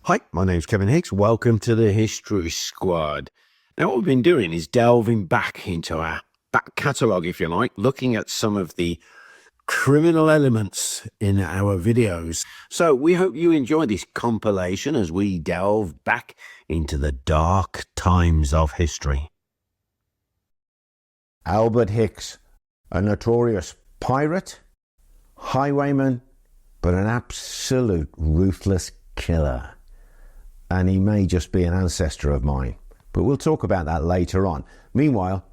Hi, my name's Kevin Hicks. Welcome to the History Squad. Now, what we've been doing is delving back into our back catalogue, if you like, looking at some of the criminal elements in our videos. So we hope you enjoy this compilation as we delve back into the dark times of history. Albert Hicks, a notorious pirate, highwayman, but an absolute ruthless killer. And he may just be an ancestor of mine, but we'll talk about that later on. Meanwhile,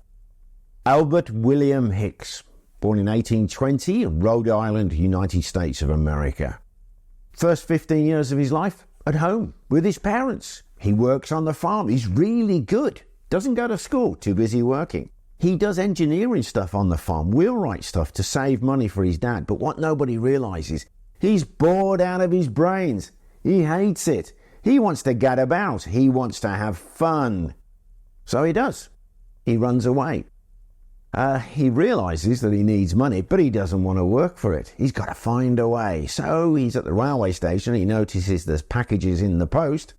Albert William Hicks, born in 1820 in Rhode Island, United States of America. First 15 years of his life at home with his parents. He works on the farm. He's really good. Doesn't go to school, too busy working. He does engineering stuff on the farm, wheelwright stuff to save money for his dad. But what nobody realizes, he's bored out of his brains. He hates it. He wants to get about. He wants to have fun. So he does. He runs away. He realizes that he needs money, but he doesn't want to work for it. He's got to find a way. So he's at the railway station. He notices there's packages in the post,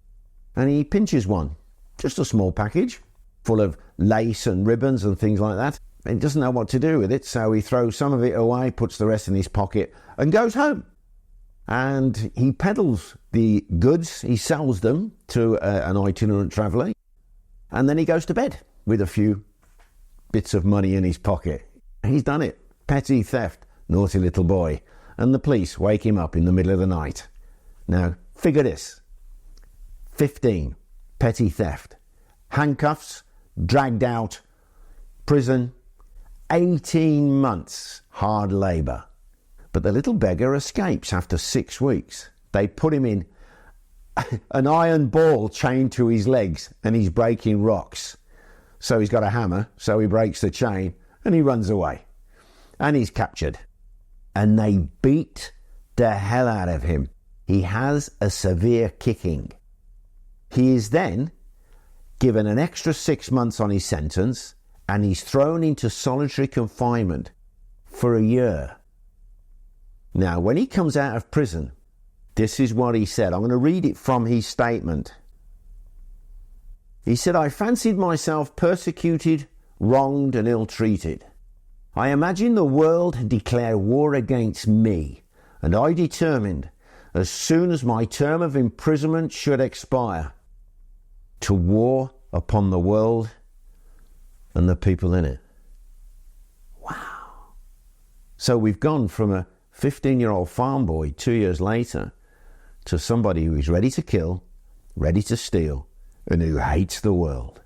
and he pinches one. Just a small package full of lace and ribbons and things like that. And he doesn't know what to do with it, so he throws some of it away, puts the rest in his pocket, and goes home. And he peddles the goods, he sells them to an itinerant traveller, and then he goes to bed with a few bits of money in his pocket. He's done it. Petty theft, naughty little boy. And the police wake him up in the middle of the night. Now, figure this. 15, petty theft. Handcuffs, dragged out, prison, 18 months, hard labour. But the little beggar escapes after 6 weeks. They put him in an iron ball chained to his legs, and he's breaking rocks. So he's got a hammer, so he breaks the chain, and he runs away. And he's captured. And they beat the hell out of him. He has a severe kicking. He is then given an extra 6 months on his sentence, and he's thrown into solitary confinement for a year. Now, when he comes out of prison, this is what he said. I'm going to read it from his statement. He said, "I fancied myself persecuted, wronged and ill-treated. I imagined the world had declared war against me, and I determined, as soon as my term of imprisonment should expire, to war upon the world and the people in it." Wow. So we've gone from a 15-year-old farm boy 2 years later to somebody who is ready to kill, ready to steal, and who hates the world.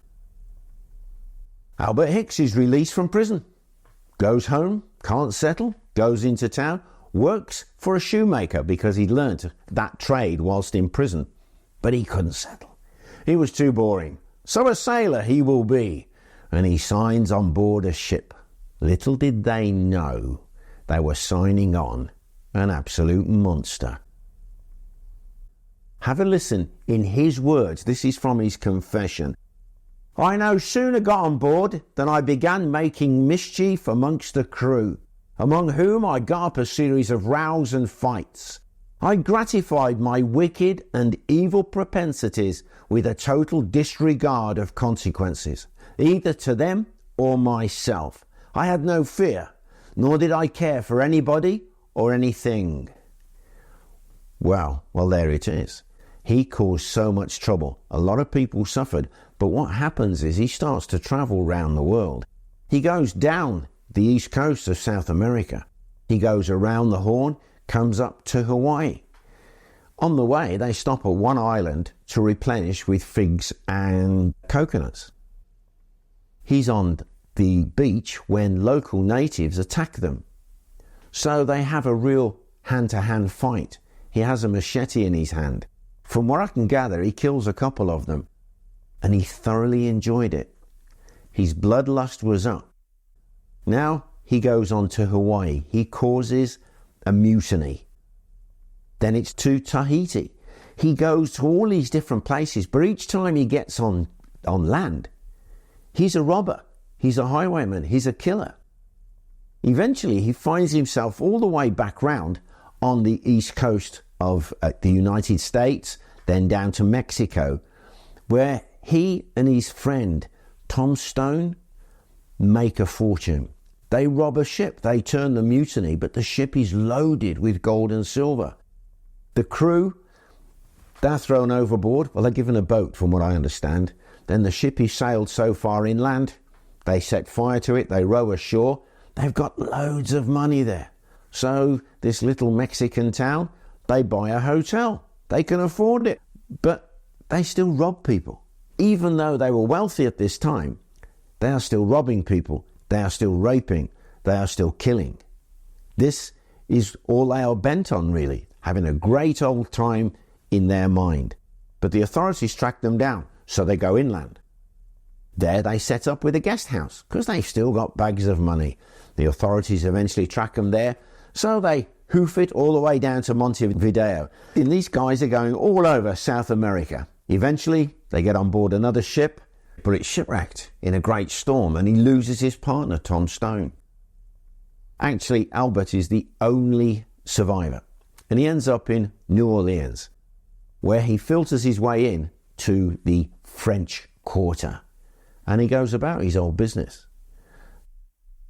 Albert Hicks is released from prison, goes home, can't settle, goes into town, works for a shoemaker because he'd learnt that trade whilst in prison, but he couldn't settle. He was too boring. So a sailor he will be, and he signs on board a ship. Little did they know they were signing on an absolute monster. Have a listen in his words. This is from his confession. "I no sooner got on board than I began making mischief amongst the crew, among whom I got up a series of rows and fights. I gratified my wicked and evil propensities with a total disregard of consequences, either to them or myself. I had no fear, nor did I care for anybody or anything." Well, there it is. He caused so much trouble. A lot of people suffered, but what happens is he starts to travel around the world. He goes down the east coast of South America. He goes around the Horn, comes up to Hawaii. On the way, they stop at one island to replenish with figs and coconuts. He's on the beach when local natives attack them. So they have a real hand-to-hand fight. He has a machete in his hand. From what I can gather, he kills a couple of them, and he thoroughly enjoyed it. His bloodlust was up. Now he goes on to Hawaii. He causes a mutiny. Then it's to Tahiti. He goes to all these different places, but each time he gets on land, he's a robber, he's a highwayman, he's a killer. Eventually he finds himself all the way back round on the east coast of the United States, then down to Mexico, where he and his friend Tom Stone make a fortune. They rob a ship, they turn the mutiny, but the ship is loaded with gold and silver. The crew, they're thrown overboard. Well, they're given a boat, from what I understand. Then the ship is sailed so far inland, they set fire to it, they row ashore. They've got loads of money there. So this little Mexican town, they buy a hotel. They can afford it, but they still rob people. Even though they were wealthy at this time, they are still robbing people. They are still raping. They are still killing. This is all they are bent on, really, having a great old time in their mind. But the authorities track them down, so they go inland. There they set up with a guest house, because they've still got bags of money. The authorities eventually track them there, so they hoof it all the way down to Montevideo. And these guys are going all over South America. Eventually, they get on board another ship, but it's shipwrecked in a great storm, and he loses his partner, Tom Stone. Actually, Albert is the only survivor, and he ends up in New Orleans, where he filters his way in to the French Quarter, and he goes about his old business.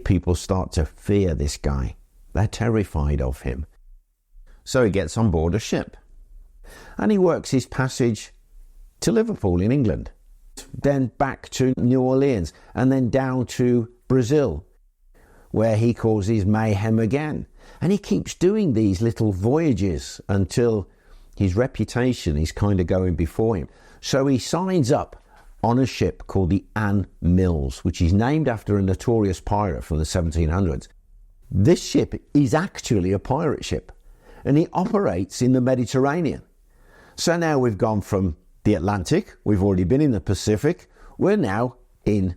People start to fear this guy. They're terrified of him. So he gets on board a ship, and he works his passage to Liverpool in England, then back to New Orleans, and then down to Brazil, where he causes mayhem again. And he keeps doing these little voyages until his reputation is kind of going before him. So he signs up on a ship called the Ann Mills, which is named after a notorious pirate from the 1700s. This ship is actually a pirate ship, and it operates in the Mediterranean. So now we've gone from the Atlantic, we've already been in the Pacific, we're now in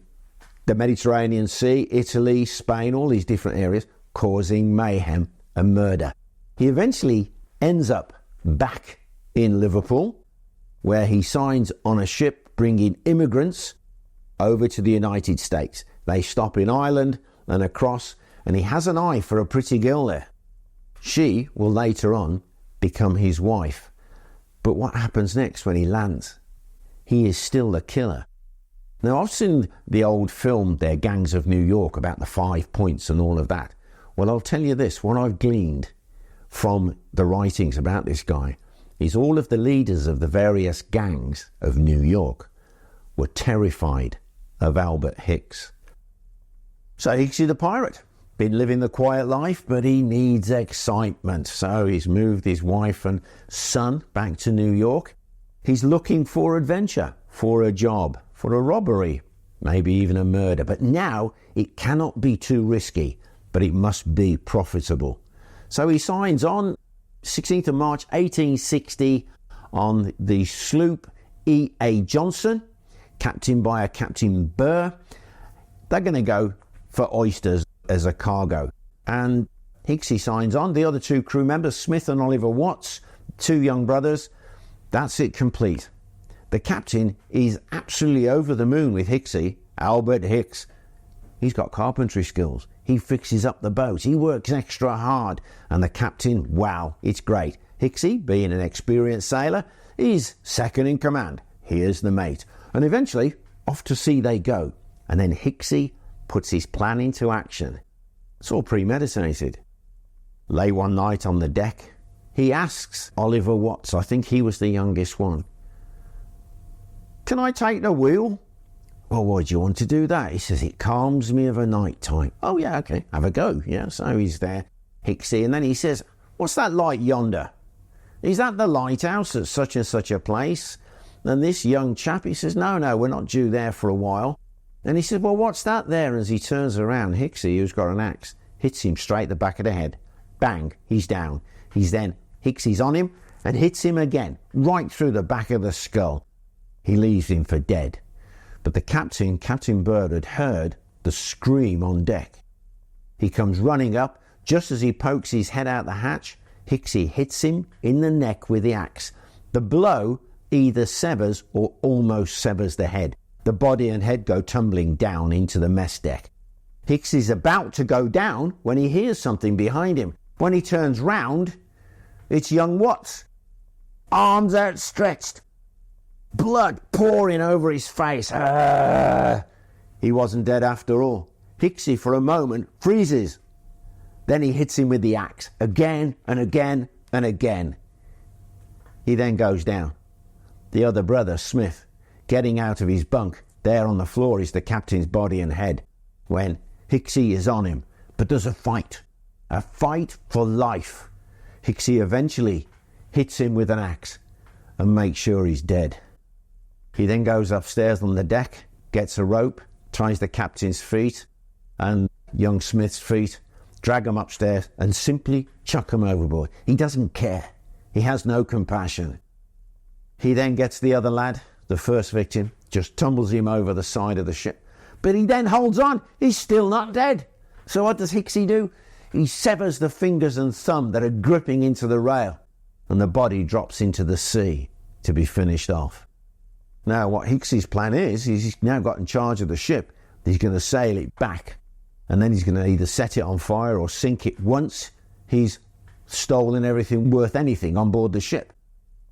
the Mediterranean Sea, Italy, Spain, all these different areas, causing mayhem and murder. He eventually ends up back in Liverpool, where he signs on a ship bringing immigrants over to the United States. They stop in Ireland and across, and he has an eye for a pretty girl there. She will later on become his wife. But what happens next when he lands? He is still the killer. Now, I've seen the old film, Their Gangs of New York, about the 5 points and all of that. Well, I'll tell you this, what I've gleaned from the writings about this guy is all of the leaders of the various gangs of New York were terrified of Albert Hicks. So Hicks is the pirate. Been living the quiet life, but he needs excitement. So he's moved his wife and son back to New York. He's looking for adventure, for a job, for a robbery, maybe even a murder. But now it cannot be too risky, but it must be profitable. So he signs on 16th of March 1860 on the sloop E.A. Johnson, captained by a Captain Burr. They're going to go for oysters as a cargo. And Hicksy signs on. The other two crew members, Smith and Oliver Watts, two young brothers, that's it complete. The captain is absolutely over the moon with Hicksy. Albert Hicks, he's got carpentry skills. He fixes up the boat. He works extra hard. And the captain, wow, it's great. Hicksy, being an experienced sailor, is second in command. Here's the mate. And eventually, off to sea they go. And then Hicksy puts his plan into action. It's all premeditated. Late one night on the deck, he asks Oliver Watts, I think he was the youngest one, "Can I take the wheel?" "Well, why do you want to do that?" He says, "It calms me of a night time." "Oh yeah, okay, have a go." Yeah, so he's there, Hicksy, and then he says, "What's that light yonder? Is that the lighthouse at such and such a place?" And this young chap, he says, no, we're not due there for a while." And he says, "Well, what's that there?" As he turns around, Hicksy, who's got an axe, hits him straight at the back of the head. Bang, he's down. Hicksy's on him and hits him again, right through the back of the skull. He leaves him for dead. But the Captain Bird, had heard the scream on deck. He comes running up. Just as he pokes his head out the hatch, Hicksy hits him in the neck with the axe. The blow either severs or almost severs the head. The body and head go tumbling down into the mess deck. Hicksy's about to go down when he hears something behind him. When he turns round, it's young Watts. arms outstretched, blood pouring over his face. He wasn't dead after all. Hicksy, for a moment, freezes. Then he hits him with the axe, again and again and again. He then goes down. The other brother, Smith, getting out of his bunk. There on the floor is the captain's body and head, when Hicksy is on him. But there's a fight for life. Hicksy eventually hits him with an axe and makes sure he's dead. He then goes upstairs on the deck, gets a rope, ties the captain's feet and young Smith's feet, drag them upstairs and simply chuck them overboard. He doesn't care. He has no compassion. He then gets the other lad, the first victim, just tumbles him over the side of the ship. But he then holds on. He's still not dead. So what does Hicksy do? He severs the fingers and thumb that are gripping into the rail, and the body drops into the sea to be finished off. Now, what Hicksy's plan is he's now got in charge of the ship. He's going to sail it back, and then he's going to either set it on fire or sink it once he's stolen everything worth anything on board the ship.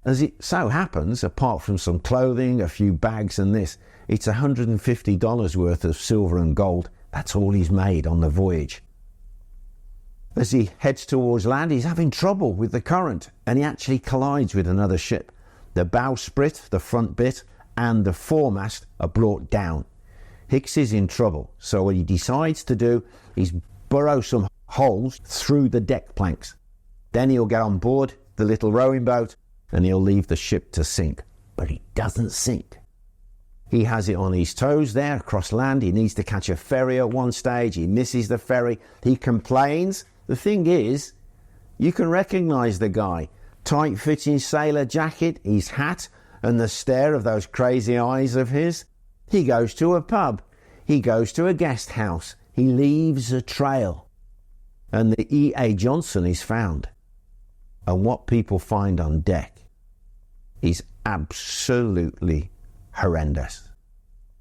As it so happens, apart from some clothing, a few bags and this, it's $150 worth of silver and gold. That's all he's made on the voyage. As he heads towards land, he's having trouble with the current, and he actually collides with another ship. The bowsprit, the front bit, and the foremast are brought down. Hicks is in trouble, so what he decides to do is burrow some holes through the deck planks. Then he'll get on board the little rowing boat and he'll leave the ship to sink. But he doesn't sink. He has it on his toes there across land. He needs to catch a ferry at one stage. He misses the ferry. He complains. The thing is, you can recognise the guy. Tight-fitting sailor jacket, his hat, and the stare of those crazy eyes of his. He goes to a pub. He goes to a guest house. He leaves a trail. And the E.A. Johnson is found. And what people find on deck is absolutely horrendous.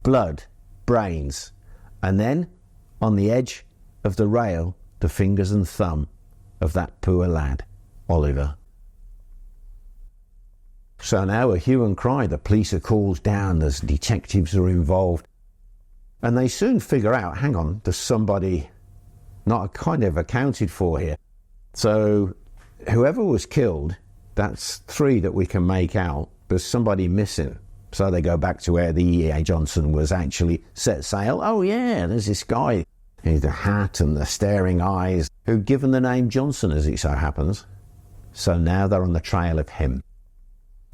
Blood, brains, and then, on the edge of the rail, the fingers and thumb of that poor lad, Oliver. So now a hue and cry, the police are called down, there's detectives are involved, and they soon figure out, hang on, there's somebody not kind of accounted for here. So whoever was killed, that's 3 that we can make out, there's somebody missing. So they go back to where the E.A. Johnson was actually set sail. Oh yeah, there's this guy with the hat and the staring eyes, who'd given the name Johnson as it so happens. So now they're on the trail of him.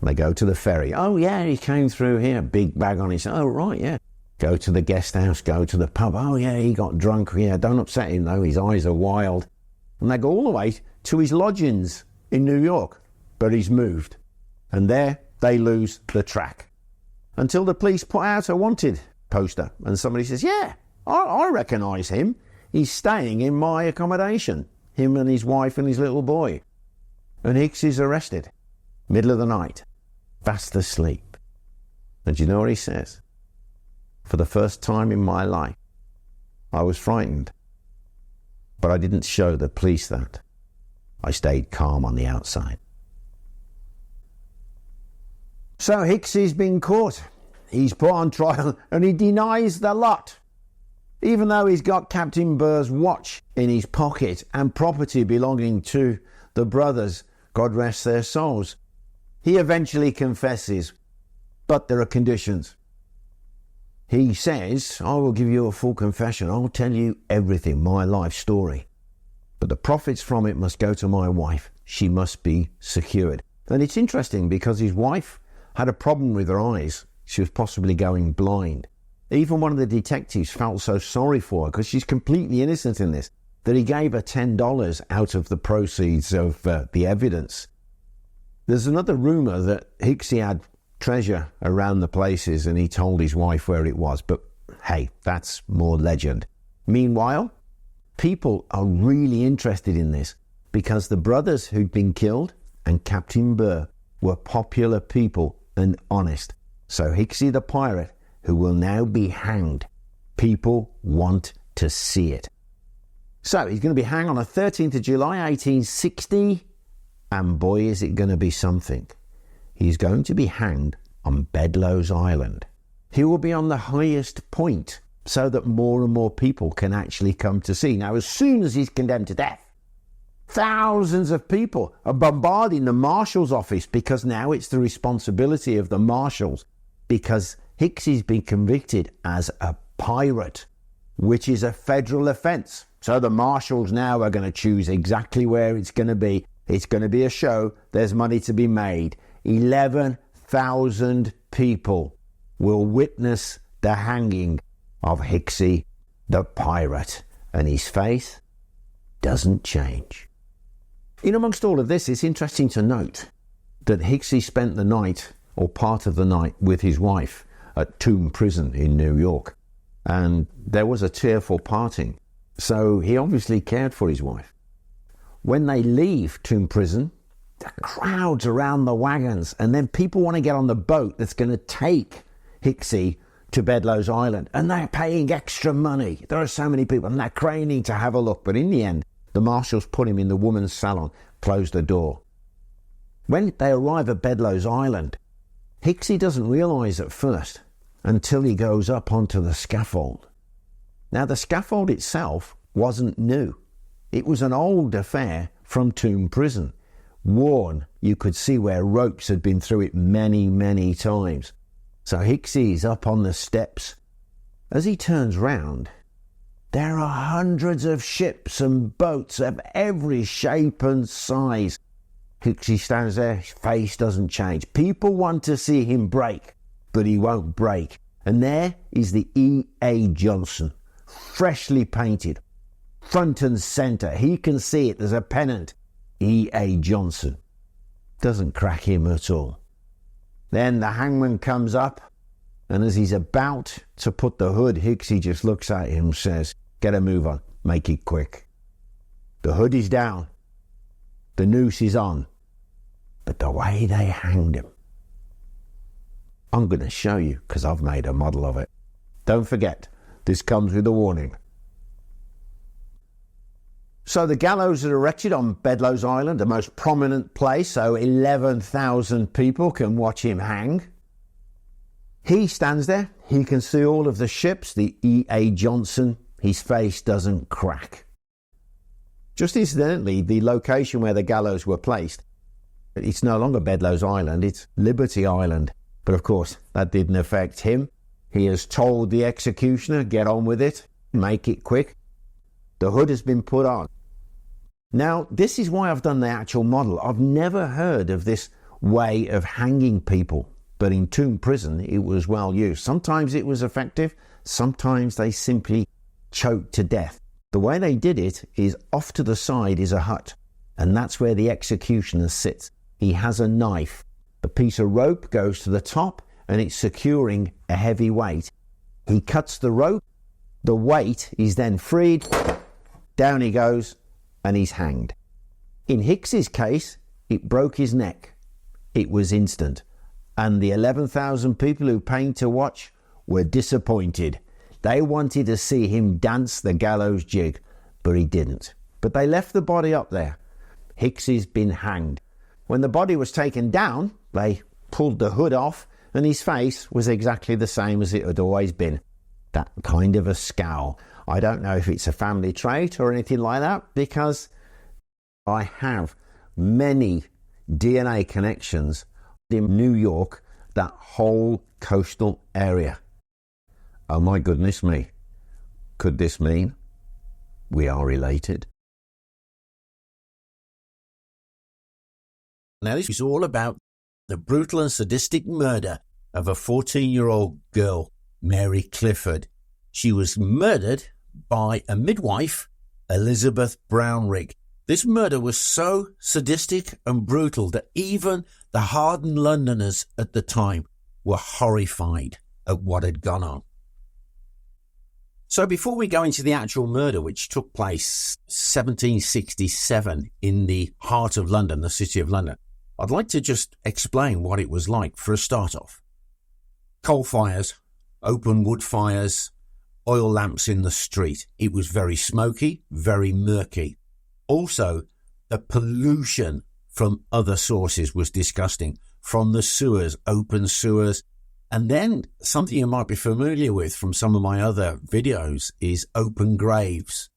They go to the ferry. Oh yeah, he came through here, big bag on his, oh right, yeah. Go to the guest house, go to the pub. Oh yeah, he got drunk. Yeah, don't upset him though, his eyes are wild. And they go all the way to his lodgings in New York, but he's moved. And there they lose the track. Until the police put out a wanted poster and somebody says, yeah, I recognise him. He's staying in my accommodation, him and his wife and his little boy. And Hicks is arrested, middle of the night, fast asleep. And do you know what he says? For the first time in my life, I was frightened, but I didn't show the police that. I stayed calm on the outside. So Hicks has been caught. He's put on trial and he denies the lot. Even though he's got Captain Burr's watch in his pocket and property belonging to the brothers, God rest their souls, he eventually confesses, but there are conditions. He says, I will give you a full confession. I'll tell you everything, my life story. But the profits from it must go to my wife. She must be secured. And it's interesting because his wife had a problem with her eyes. She was possibly going blind. Even one of the detectives felt so sorry for her because she's completely innocent in this, that he gave her $10 out of the proceeds of the evidence. There's another rumour that Hicksy had treasure around the places and he told his wife where it was, but hey, that's more legend. Meanwhile, people are really interested in this because the brothers who'd been killed and Captain Burr were popular people and honest. So Hicksy the pirate, who will now be hanged, people want to see it. So he's going to be hanged on the 13th of July 1860, and boy is it going to be something. he's going to be hanged on Bedloes Island. He will be on the highest point so that more and more people can actually come to see. Now, as soon as he's condemned to death, thousands of people are bombarding the marshal's office, because now it's the responsibility of the marshals, because Hicks has been convicted as a pirate, which is a federal offence. So the marshals now are going to choose exactly where it's going to be. It's going to be a show. There's money to be made. 11,000 people will witness the hanging of Hicksy the pirate, and his face doesn't change. In amongst all of this, it's interesting to note that Hicksy spent the night, or part of the night, with his wife at Tomb Prison in New York, and there was a tearful parting, so he obviously cared for his wife. When they leave Tomb Prison, the crowds around the wagons, and then people want to get on the boat that's going to take Hicksy to Bedloes Island, and they're paying extra money. There are so many people, and they're craning to have a look, but in the end, the marshals put him in the woman's salon, closed the door. When they arrive at Bedloes Island, Hicksy doesn't realise at first until he goes up onto the scaffold. Now, the scaffold itself wasn't new. It was an old affair from Tomb Prison. Worn, you could see where ropes had been through it many, many times. So Hicksy is up on the steps. As he turns round, there are hundreds of ships and boats of every shape and size. Hicksy stands there, his face doesn't change. People want to see him break, but he won't break. And there is the E.A. Johnson, freshly painted, front and centre. He can see it, there's a pennant. E.A. Johnson. Doesn't crack him at all. Then the hangman comes up, and as he's about to put the hood, Hicksy just looks at him and says, "Get a move on, make it quick." The hood is down, the noose is on, but the way they hanged him, I'm going to show you, because I've made a model of it. Don't forget, this comes with a warning. So the gallows are erected on Bedloes Island, the most prominent place, so 11,000 people can watch him hang. He stands there, he can see all of the ships, the E.A. Johnson, his face doesn't crack. Just incidentally, the location where the gallows were placed, it's no longer Bedloes Island, it's Liberty Island. But of course, that didn't affect him. He has told the executioner, get on with it, make it quick. The hood has been put on. Now, this is why I've done the actual model. I've never heard of this way of hanging people, but in Tomb Prison, it was well used. Sometimes it was effective, sometimes they simply choked to death. The way they did it is off to the side is a hut, and that's where the executioner sits. He has a knife. The piece of rope goes to the top, and it's securing a heavy weight. He cuts the rope, the weight is then freed, down he goes, and he's hanged. In Hicks's case, it broke his neck. It was instant. And the 11,000 people who paid to watch were disappointed. They wanted to see him dance the gallows jig, but he didn't. But they left the body up there. Hicks's been hanged. When the body was taken down, they pulled the hood off, and his face was exactly the same as it had always been. That kind of a scowl. I don't know if it's a family trait or anything like that, because I have many DNA connections in New York, that whole coastal area. Oh my goodness me. Could this mean we are related? Now, this is all about the brutal and sadistic murder of a 14-year-old girl, Mary Clifford. She was murdered by a midwife, Elizabeth Brownrigg. This murder was so sadistic and brutal that even the hardened Londoners at the time were horrified at what had gone on. So before we go into the actual murder, which took place 1767 in the heart of London, the city of London, I'd like to just explain what it was like for a start off. Coal fires, open wood fires, oil lamps in the street. It was very smoky, very murky. Also, the pollution from other sources was disgusting. from the sewers, open sewers. And then something you might be familiar with from some of my other videos is open graves,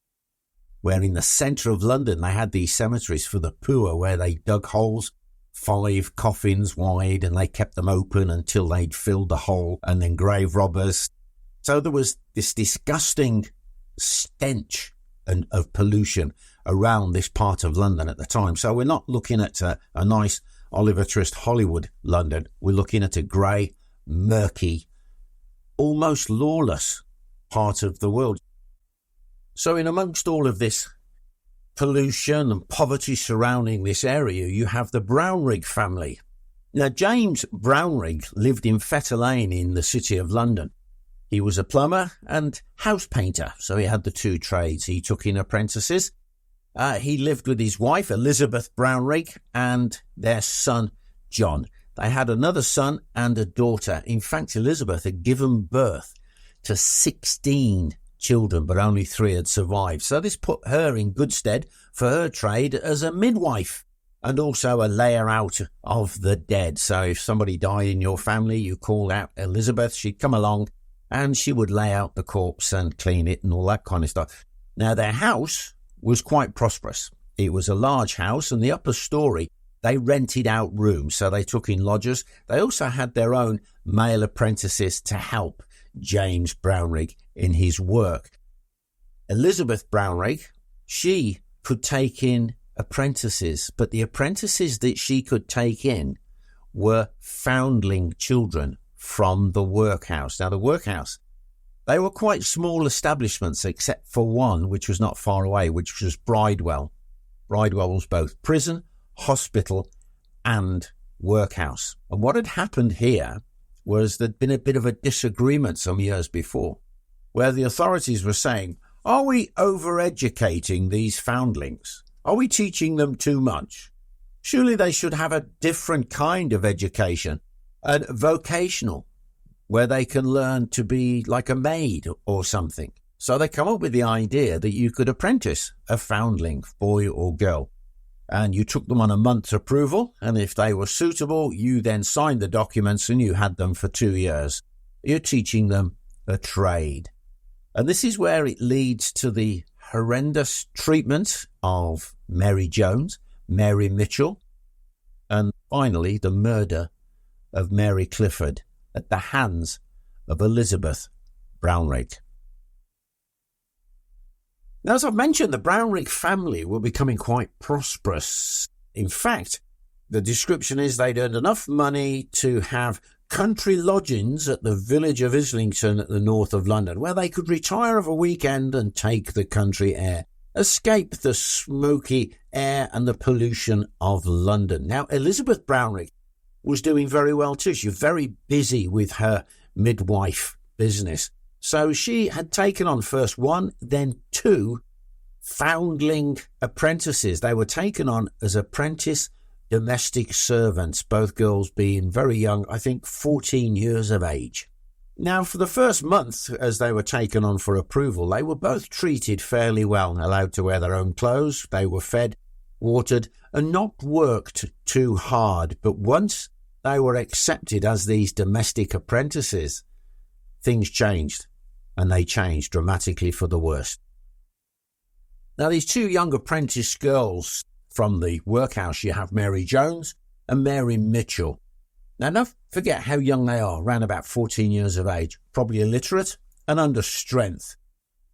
where in the centre of London they had these cemeteries for the poor where they dug holes 5 coffins wide and they kept them open until they'd filled the hole, and then grave robbers. So there was this disgusting stench of pollution around this part of London at the time. So we're not looking at a nice Oliver Twist Hollywood London. We're looking at a grey, murky, almost lawless part of the world. So in amongst all of this pollution and poverty surrounding this area, you have the Brownrigg family. Now, James Brownrigg lived in Fetter Lane in the city of London. He was a plumber and house painter, so he had the 2 trades. He took in apprentices. He lived with his wife, Elizabeth Brownrigg, and their son, John. They had another son and a daughter. In fact, Elizabeth had given birth to 16 children, but only 3 had survived. So this put her in good stead for her trade as a midwife and also a layer out of the dead. So if somebody died in your family, you called out Elizabeth, she'd come along and she would lay out the corpse and clean it and all that kind of stuff. Now, their house was quite prosperous. It was a large house, and the upper story, they rented out rooms, so they took in lodgers. They also had their own male apprentices to help James Brownrigg in his work. Elizabeth Brownrigg, she could take in apprentices, but the apprentices that she could take in were foundling children from the workhouse. Now, the workhouse, they were quite small establishments, except for one, which was not far away, which was Bridewell. Bridewell was both prison, hospital, and workhouse. And what had happened here was there'd been a bit of a disagreement some years before, where the authorities were saying, are we overeducating these foundlings? Are we teaching them too much? Surely they should have a different kind of education, a vocational, where they can learn to be like a maid or something. So they come up with the idea that you could apprentice a foundling, boy or girl, and you took them on a month's approval, and if they were suitable, you then signed the documents and you had them for 2 years. You're teaching them a trade. And this is where it leads to the horrendous treatment of Mary Jones, Mary Mitchell, and finally the murder of Mary Clifford at the hands of Elizabeth Brownrigg. Now, as I've mentioned, the Brownrigg family were becoming quite prosperous. In fact, the description is they'd earned enough money to have country lodgings at the village of Islington at the north of London, where they could retire of a weekend and take the country air, escape the smoky air and the pollution of London. Now, Elizabeth Brownrigg was doing very well too. She was very busy with her midwife business. So she had taken on first 1, then 2 foundling apprentices. They were taken on as apprentice domestic servants, both girls being very young, I think 14 years of age. Now, for the first month, as they were taken on for approval, they were both treated fairly well, allowed to wear their own clothes. They were fed, watered, and not worked too hard. But once they were accepted as these domestic apprentices, things changed, and they changed dramatically for the worse. Now, these 2 young apprentice girls from the workhouse, you have Mary Jones and Mary Mitchell. Now, don't forget how young they are, around about 14 years of age, probably illiterate and under strength.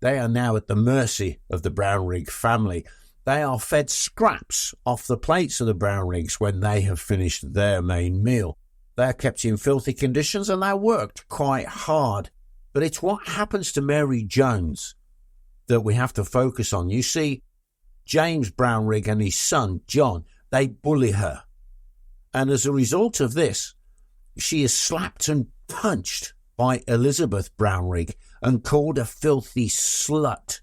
They are now at the mercy of the Brownrigg family. They are fed scraps off the plates of the Brownriggs when they have finished their main meal. They are kept in filthy conditions and they worked quite hard. But it's what happens to Mary Jones that we have to focus on. You see, James Brownrigg and his son, John, they bully her. And as a result of this, she is slapped and punched by Elizabeth Brownrigg and called a filthy slut.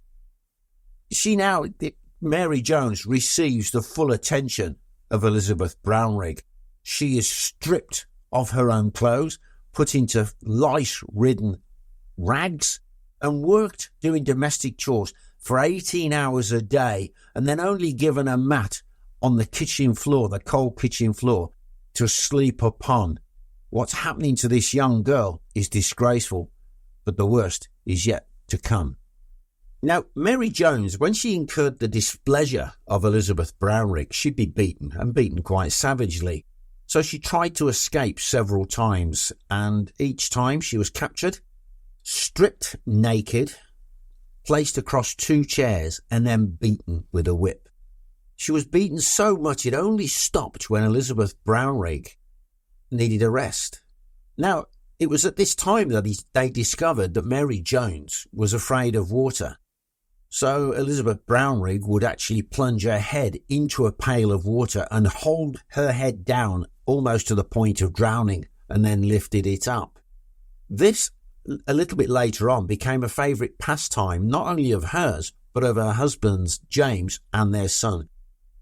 Mary Jones receives the full attention of Elizabeth Brownrigg. She is stripped of her own clothes, put into lice-ridden rags, and worked doing domestic chores for 18 hours a day, and then only given a mat on the kitchen floor, the cold kitchen floor, to sleep upon. What's happening to this young girl is disgraceful, but the worst is yet to come. Now, Mary Jones, when she incurred the displeasure of Elizabeth Brownrigg, she'd be beaten, and beaten quite savagely. So she tried to escape several times, and each time she was captured, stripped naked, placed across 2 chairs, and then beaten with a whip. She was beaten so much it only stopped when Elizabeth Brownrigg needed a rest. Now, it was at this time that they discovered that Mary Jones was afraid of water. So Elizabeth Brownrigg would actually plunge her head into a pail of water and hold her head down almost to the point of drowning, and then lifted it up. This, a little bit later on, became a favourite pastime not only of hers, but of her husbands James and their son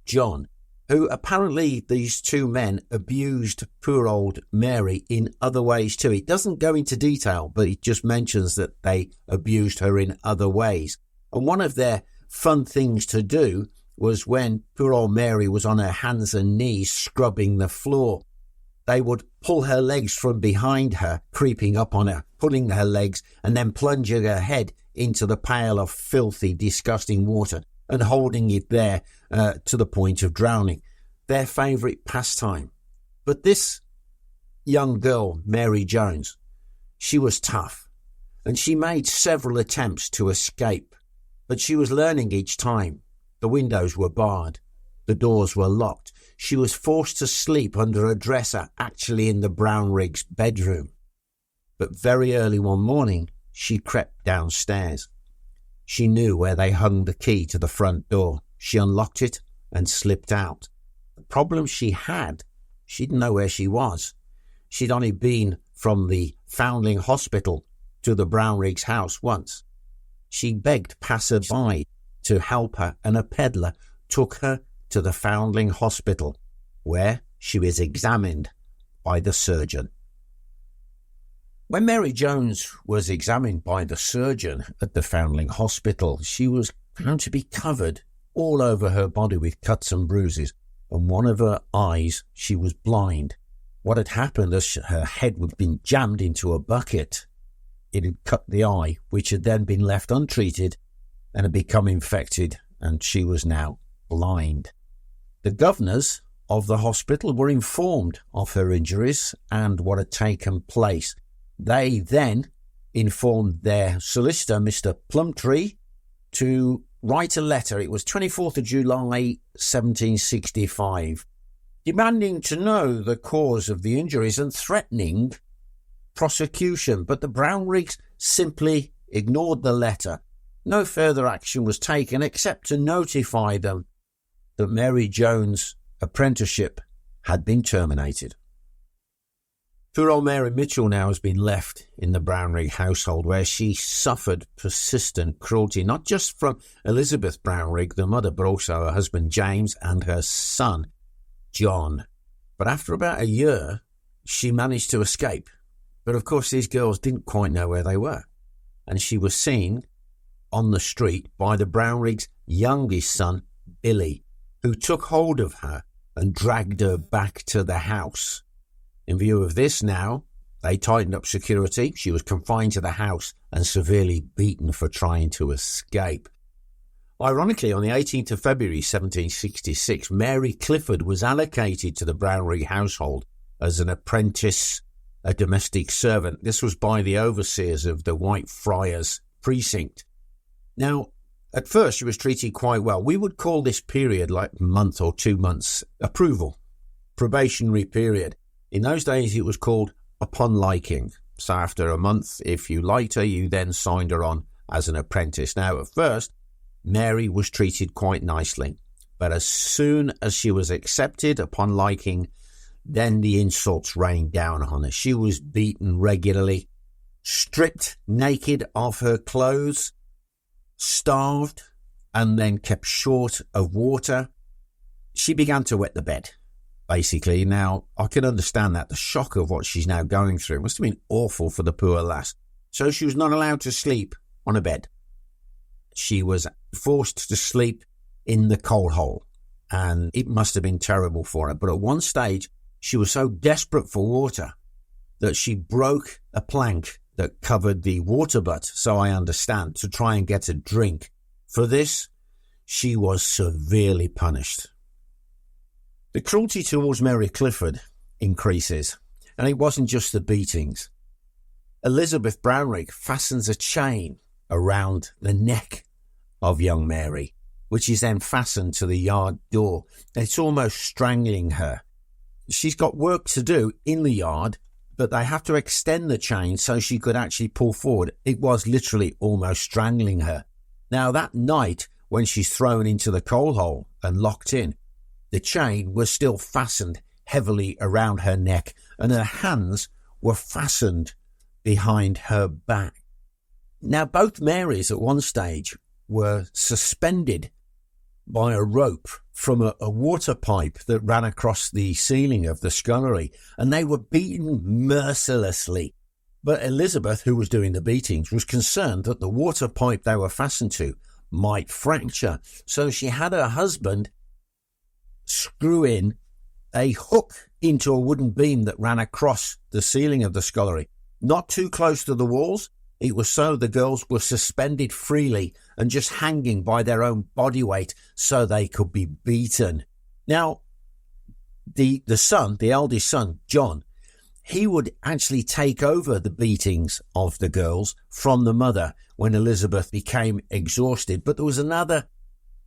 John, who apparently these 2 men abused poor old Mary in other ways too. It doesn't go into detail, but it just mentions that they abused her in other ways. And one of their fun things to do was when poor old Mary was on her hands and knees scrubbing the floor, they would pull her legs from behind her, creeping up on her, pulling her legs, and then plunging her head into the pail of filthy, disgusting water and holding it there to the point of drowning. Their favourite pastime. But this young girl, Mary Jones, she was tough, and she made several attempts to escape, but she was learning each time. The windows were barred. The doors were locked. She was forced to sleep under a dresser, actually in the Brownriggs' bedroom. But very early one morning, she crept downstairs. She knew where they hung the key to the front door. She unlocked it and slipped out. The problem she had, she didn't know where she was. She'd only been from the Foundling Hospital to the Brownriggs' house once. She begged passer-by to help her, and a peddler took her to the Foundling Hospital, where she was examined by the surgeon. When Mary Jones was examined by the surgeon at the Foundling Hospital, she was found to be covered all over her body with cuts and bruises, and one of her eyes, she was blind. What had happened is her head had been jammed into a bucket. It had cut the eye, which had then been left untreated and had become infected, and she was now blind. The governors of the hospital were informed of her injuries and what had taken place. They then informed their solicitor, Mr. Plumtree, to write a letter. It was 24th of July 1765, demanding to know the cause of the injuries and threatening prosecution. But the Brownriggs simply ignored the letter. No further action was taken except to notify them that Mary Jones' apprenticeship had been terminated. Poor old Mary Mitchell now has been left in the Brownrigg household, where she suffered persistent cruelty, not just from Elizabeth Brownrigg, the mother, but also her husband James and her son John. But after about a year, she managed to escape. But of course, these girls didn't quite know where they were. And she was seen on the street by the Brownriggs' youngest son, Billy, who took hold of her and dragged her back to the house. In view of this now, they tightened up security. She was confined to the house and severely beaten for trying to escape. Ironically, on the 18th of February 1766, Mary Clifford was allocated to the Brownrigg household as an apprentice, a domestic servant. This was by the overseers of the Whitefriars precinct. Now, at first she was treated quite well. We would call this period, like a month or 2 months, approval, probationary period. In those days, it was called upon liking. So after a month, if you liked her, you then signed her on as an apprentice. Now, at first, Mary was treated quite nicely. But as soon as she was accepted upon liking, then the insults rained down on her. She was beaten regularly, stripped naked of her clothes, starved, and then kept short of water. She began to wet the bed, basically. Now, I can understand that. The shock of what she's now going through must have been awful for the poor lass. So she was not allowed to sleep on a bed. She was forced to sleep in the coal hole, and it must have been terrible for her. But at one stage, She was so desperate for water that she broke a plank that covered the water butt, so I understand, to try and get a drink. For this, she was severely punished. The cruelty towards Mary Clifford increases, and it wasn't just the beatings. Elizabeth Brownrigg fastens a chain around the neck of young Mary, which is then fastened to the yard door. It's almost strangling her. She's got work to do in the yard, but they have to extend the chain so she could actually pull forward. It was literally almost strangling her. Now, that night, when she's thrown into the coal hole and locked in, the chain was still fastened heavily around her neck, and her hands were fastened behind her back. Now, both Marys at one stage were suspended by a rope from a water pipe that ran across the ceiling of the scullery, and they were beaten mercilessly. But Elizabeth, who was doing the beatings, was concerned that the water pipe they were fastened to might fracture, so she had her husband screw in a hook into a wooden beam that ran across the ceiling of the scullery, not too close to the walls. It was so the girls were suspended freely and just hanging by their own body weight so they could be beaten. Now, the son, the eldest son, John, he would actually take over the beatings of the girls from the mother when Elizabeth became exhausted. But there was another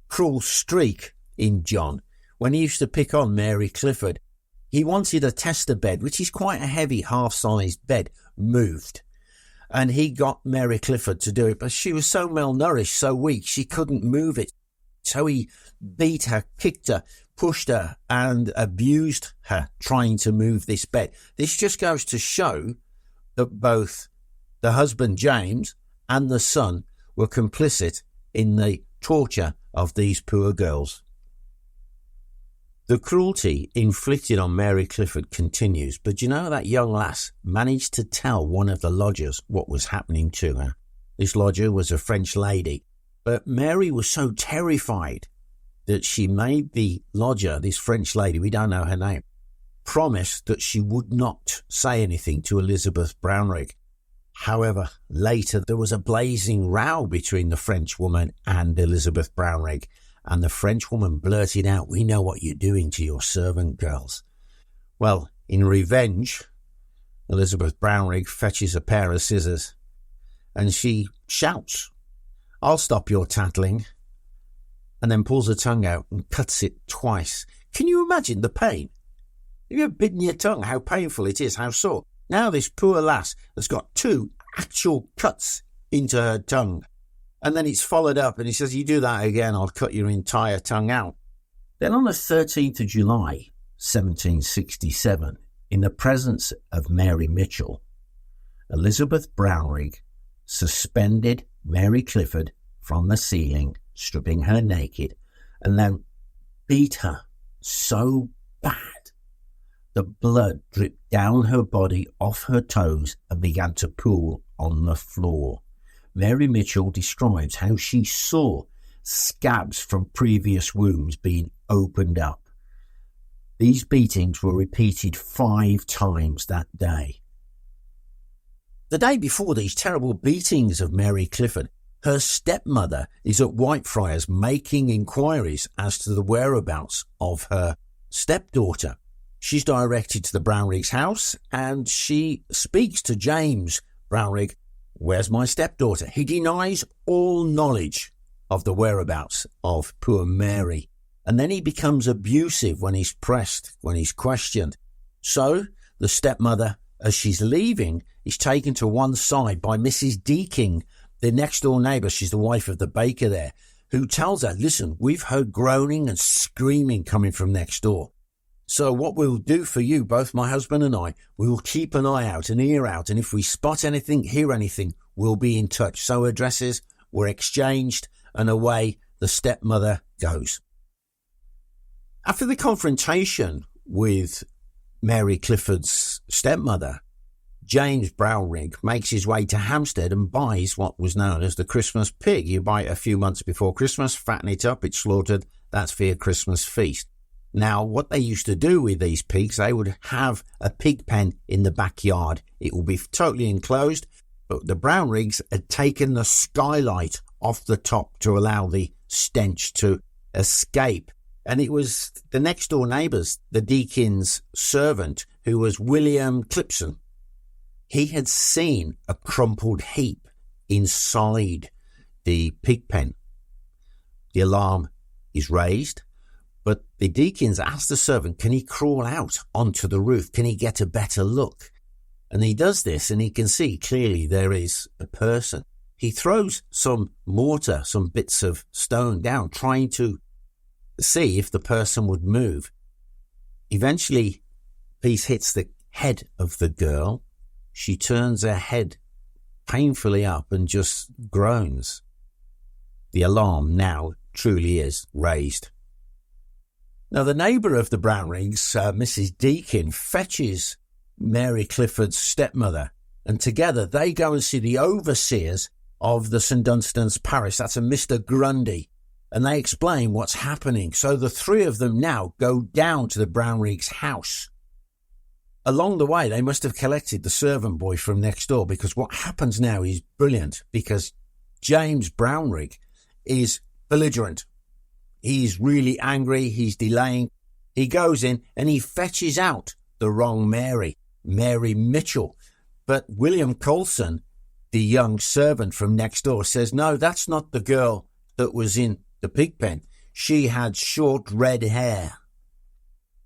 cruel streak in John. When he used to pick on Mary Clifford, he wanted a tester bed, which is quite a heavy half-sized bed, moved. And he got Mary Clifford to do it, but she was so malnourished, so weak, she couldn't move it. So he beat her, kicked her, pushed her, and abused her trying to move this bed. This just goes to show that both the husband, James, and the son were complicit in the torture of these poor girls. The cruelty inflicted on Mary Clifford continues, but you know that young lass managed to tell one of the lodgers what was happening to her. This lodger was a French lady, but Mary was so terrified that she made the lodger, this French lady, we don't know her name, promise that she would not say anything to Elizabeth Brownrigg. However, later there was a blazing row between the French woman and Elizabeth Brownrigg, and the French woman blurted out, "We know what you're doing to your servant girls." Well, in revenge, Elizabeth Brownrigg fetches a pair of scissors and she shouts, "I'll stop your tattling," and then pulls her tongue out and cuts it twice. Can you imagine the pain? Have you ever bitten your tongue, how painful it is, how sore? Now this poor lass has got 2 actual cuts into her tongue. And then it's followed up and he says, "You do that again, I'll cut your entire tongue out." Then on the 13th of July, 1767, in the presence of Mary Mitchell, Elizabeth Brownrigg suspended Mary Clifford from the ceiling, stripping her naked, and then beat her so bad the blood dripped down her body off her toes and began to pool on the floor. Mary Mitchell describes how she saw scabs from previous wounds being opened up. These beatings were repeated 5 times that day. The day before these terrible beatings of Mary Clifford, her stepmother is at Whitefriars making inquiries as to the whereabouts of her stepdaughter. She's directed to the Brownrigg's house and she speaks to James Brownrigg. "Where's my stepdaughter?" He denies all knowledge of the whereabouts of poor Mary. And then he becomes abusive when he's pressed, when he's questioned. So the stepmother, as she's leaving, is taken to one side by Mrs. Deaking, the next door neighbour. She's the wife of the baker there, who tells her, "Listen, we've heard groaning and screaming coming from next door. So what we'll do for you, both my husband and I, we will keep an eye out, an ear out, and if we spot anything, hear anything, we'll be in touch." So addresses were exchanged and away the stepmother goes. After the confrontation with Mary Clifford's stepmother, James Brownrigg makes his way to Hampstead and buys what was known as the Christmas pig. You buy it a few months before Christmas, fatten it up, it's slaughtered, that's for your Christmas feast. Now, what they used to do with these pigs, they would have a pig pen in the backyard. It would be totally enclosed, but the Brownriggs had taken the skylight off the top to allow the stench to escape. And it was the next door neighbours, the deacon's servant, who was William Clipson. He had seen a crumpled heap inside the pig pen. The alarm is raised, but the deacons asked the servant, can he crawl out onto the roof? Can he get a better look? And he does this, and he can see clearly there is a person. He throws some mortar, some bits of stone down, trying to see if the person would move. Eventually, piece hits the head of the girl. She turns her head painfully up and just groans. The alarm now truly is raised. Now, the neighbour of the Brownriggs, Mrs. Deakin, fetches Mary Clifford's stepmother, and together they go and see the overseers of the St Dunstan's parish. That's a Mr. Grundy, and they explain what's happening. So the three of them now go down to the Brownriggs' house. Along the way, they must have collected the servant boy from next door, because what happens now is brilliant, because James Brownrigg is belligerent. He's really angry. He's delaying. He goes in and he fetches out the wrong Mary Mitchell. But William Coulson, the young servant from next door, says, no, that's not the girl that was in the pig pen. She had short red hair.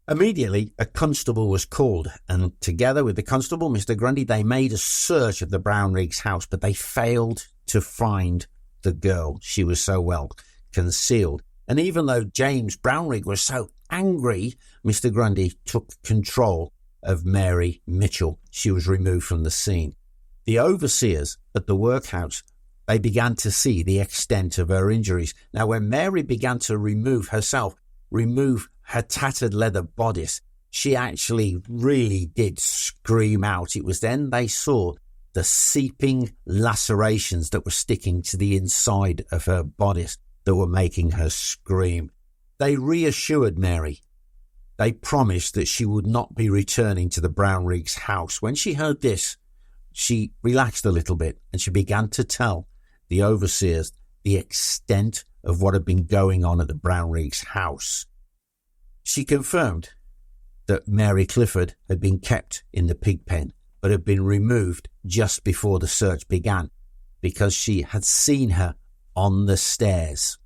Immediately, a constable was called, and together with the constable, Mr. Grundy, they made a search of the Brownriggs' house, but they failed to find the girl. She was so well concealed. And even though James Brownrigg was so angry, Mr. Grundy took control of Mary Mitchell. She was removed from the scene. The overseers at the workhouse, they began to see the extent of her injuries. Now, when Mary began to remove her tattered leather bodice, she actually really did scream out. It was then they saw the seeping lacerations that were sticking to the inside of her bodice that were making her scream. They reassured Mary. They promised that she would not be returning to the Brownriggs' house. When she heard this, she relaxed a little bit, and she began to tell the overseers the extent of what had been going on at the Brownriggs' house. She confirmed that Mary Clifford had been kept in the pig pen, but had been removed just before the search began, because she had seen her on the stairs.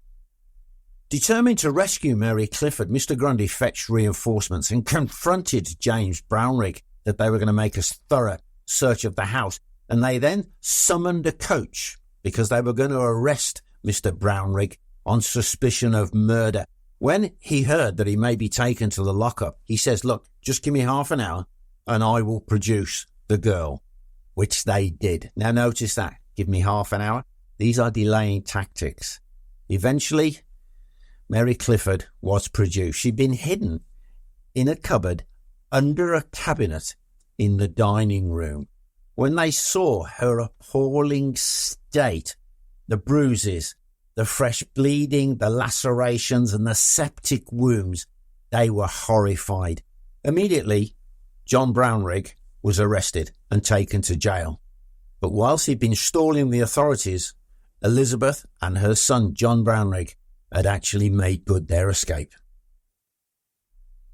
Determined to rescue Mary Clifford, Mr. Grundy fetched reinforcements and confronted James Brownrigg that they were going to make a thorough search of the house, and they then summoned a coach because they were going to arrest Mr. Brownrigg on suspicion of murder. When he heard that he may be taken to the lockup, he says, look, just give me half an hour and I will produce the girl, which they did. Now notice that, give me half an hour. These are delaying tactics. Eventually, Mary Clifford was produced. She'd been hidden in a cupboard under a cabinet in the dining room. When they saw her appalling state, the bruises, the fresh bleeding, the lacerations and the septic wounds, they were horrified. Immediately, John Brownrigg was arrested and taken to jail. But whilst he'd been stalling the authorities, Elizabeth and her son John Brownrigg had actually made good their escape.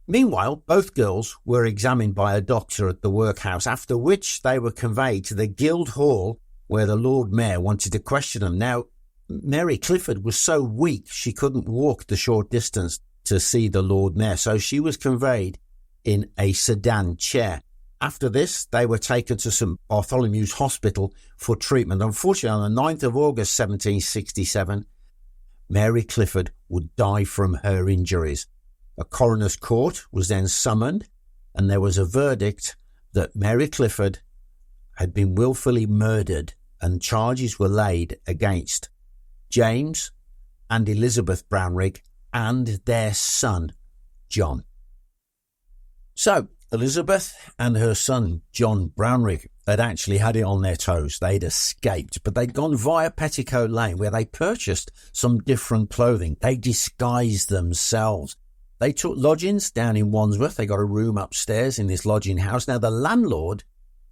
Meanwhile, both girls were examined by a doctor at the workhouse, after which they were conveyed to the Guildhall where the Lord Mayor wanted to question them. Now, Mary Clifford was so weak she couldn't walk the short distance to see the Lord Mayor, so she was conveyed in a sedan chair. After this, they were taken to St Bartholomew's Hospital for treatment. Unfortunately, on the 9th of August 1767, Mary Clifford would die from her injuries. A coroner's court was then summoned, and there was a verdict that Mary Clifford had been willfully murdered, and charges were laid against James and Elizabeth Brownrigg and their son, John. So, Elizabeth and her son, John Brownrigg, had actually had it on their toes. They'd escaped, but they'd gone via Petticoat Lane, where they purchased some different clothing. They disguised themselves. They took lodgings down in Wandsworth. They got a room upstairs in this lodging house. Now, the landlord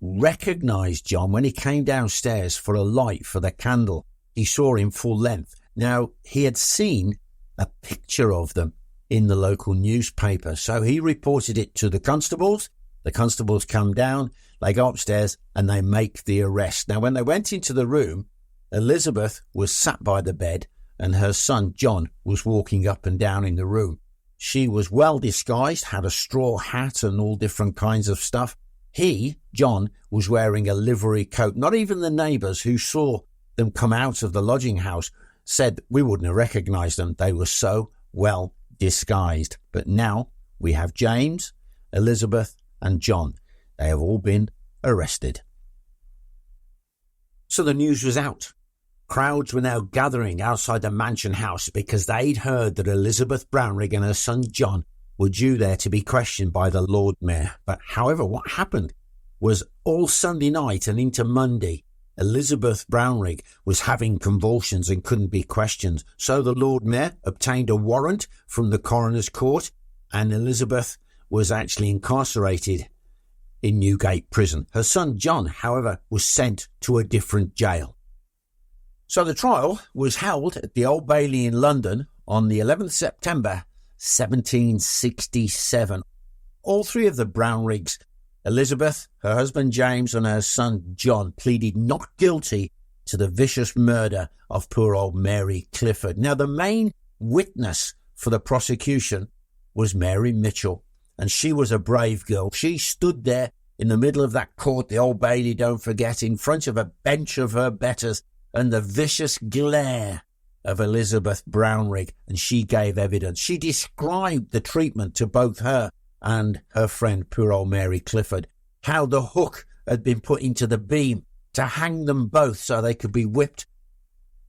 recognised John when he came downstairs for a light for the candle. He saw him full length. Now, he had seen a picture of them in the local newspaper, so he reported it to the constables. The constables come down, they go upstairs, and they make the arrest. Now, when they went into the room, Elizabeth was sat by the bed, and her son, John, was walking up and down in the room. She was well disguised, had a straw hat and all different kinds of stuff. He, John, was wearing a livery coat. Not even the neighbours who saw them come out of the lodging house said we wouldn't have recognised them. They were so well disguised. But now we have James, Elizabeth and John. They have all been arrested. So the news was out. Crowds were now gathering outside the mansion house because they'd heard that Elizabeth Brownrigg and her son John were due there to be questioned by the Lord Mayor. But however, what happened was all Sunday night and into Monday, Elizabeth Brownrigg was having convulsions and couldn't be questioned. So the Lord Mayor obtained a warrant from the coroner's court, and Elizabeth was actually incarcerated in Newgate Prison. Her son John, however, was sent to a different jail. So the trial was held at the Old Bailey in London on the 11th September 1767. All three of the Brownriggs, Elizabeth, her husband James and her son John, pleaded not guilty to the vicious murder of poor old Mary Clifford. Now, the main witness for the prosecution was Mary Mitchell, and she was a brave girl. She stood there in the middle of that court, the Old Bailey, don't forget, in front of a bench of her betters and the vicious glare of Elizabeth Brownrigg, and she gave evidence. She described the treatment to both her and her friend, poor old Mary Clifford, how the hook had been put into the beam to hang them both so they could be whipped.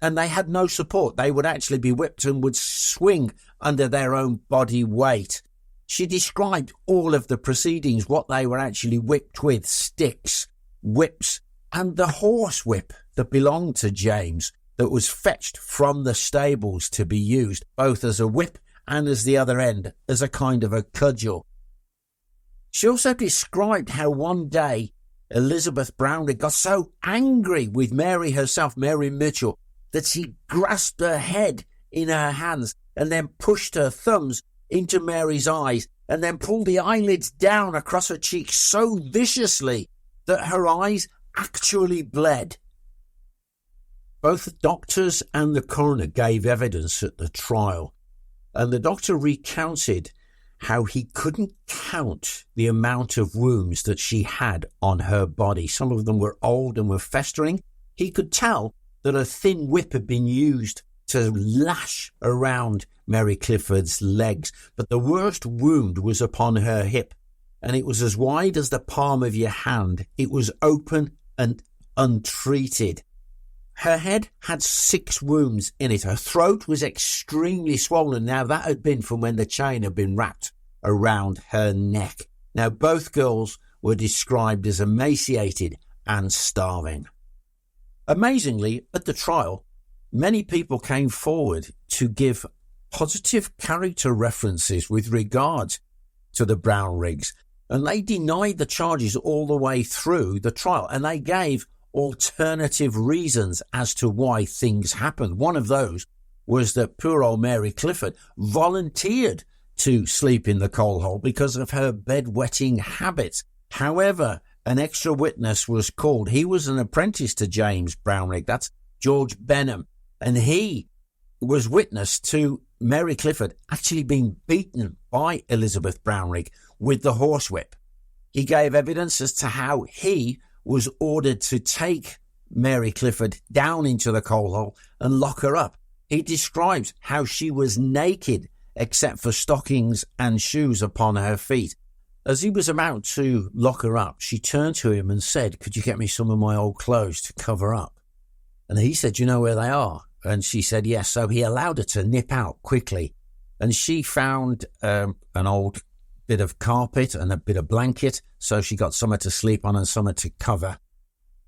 And they had no support. They would actually be whipped and would swing under their own body weight. She described all of the proceedings, what they were actually whipped with, sticks, whips, and the horse whip that belonged to James that was fetched from the stables to be used, both as a whip and as the other end, as a kind of a cudgel. She also described how one day Elizabeth Brownrigg got so angry with Mary herself, Mary Mitchell, that she grasped her head in her hands and then pushed her thumbs into Mary's eyes and then pulled the eyelids down across her cheeks so viciously that her eyes actually bled. Both the doctors and the coroner gave evidence at the trial, and the doctor recounted how he couldn't count the amount of wounds that she had on her body. Some of them were old and were festering. He could tell that a thin whip had been used to lash around Mary Clifford's legs, but the worst wound was upon her hip, and it was as wide as the palm of your hand. It was open and untreated. Her head had 6 wounds in it. Her throat was extremely swollen. Now, that had been from when the chain had been wrapped around her neck. Now, both girls were described as emaciated and starving. Amazingly, at the trial, many people came forward to give positive character references with regard to the Brownriggs, and they denied the charges all the way through the trial, and they gave alternative reasons as to why things happened. One of those was that poor old Mary Clifford volunteered to sleep in the coal hole because of her bedwetting habits. However, an extra witness was called. He was an apprentice to James Brownrigg. That's George Benham. And he was witness to Mary Clifford actually being beaten by Elizabeth Brownrigg with the horsewhip. He gave evidence as to how he was ordered to take Mary Clifford down into the coal hole and lock her up. He describes how she was naked except for stockings and shoes upon her feet. As he was about to lock her up, she turned to him and said, "Could you get me some of my old clothes to cover up?" And he said, "You know where they are?" And she said, "Yes." So he allowed her to nip out quickly. And she found an old bit of carpet and a bit of blanket, so she got somewhere to sleep on and somewhere to cover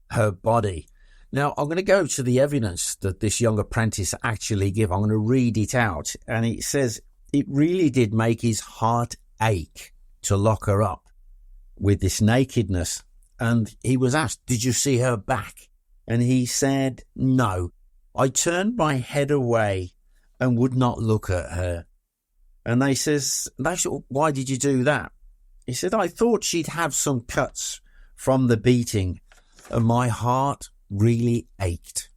her body. Now, I'm going to go to the evidence that this young apprentice actually gave. I'm going to read it out. And it says, it really did make his heart ache to lock her up with this nakedness. And he was asked, "Did you see her back?" And he said, "No, I turned my head away and would not look at her." And they said, "Why did you do that?" He said, "I thought she'd have some cuts from the beating, and my heart really ached."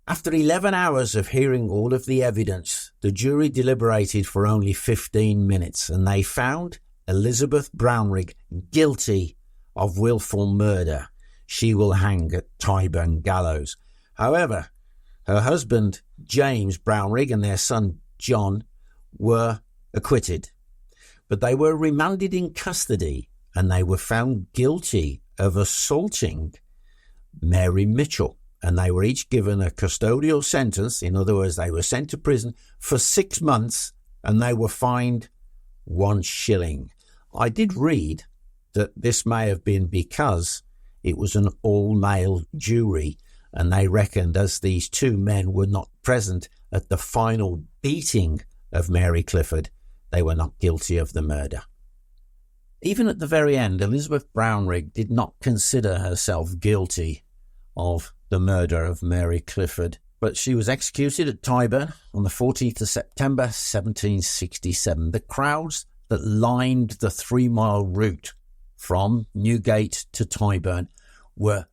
After 11 hours of hearing all of the evidence, the jury deliberated for only 15 minutes, and they found Elizabeth Brownrigg guilty of willful murder. She will hang at Tyburn gallows. However, her husband, James Brownrigg, and their son, John, were acquitted. But they were remanded in custody, and they were found guilty of assaulting Mary Mitchell. And they were each given a custodial sentence. In other words, they were sent to prison for 6 months, and they were fined 1 shilling. I did read that this may have been because it was an all-male jury, and they reckoned as these 2 men were not present at the final beating of Mary Clifford, they were not guilty of the murder. Even at the very end, Elizabeth Brownrigg did not consider herself guilty of the murder of Mary Clifford, but she was executed at Tyburn on the 14th of September 1767. The crowds that lined the 3-mile route from Newgate to Tyburn were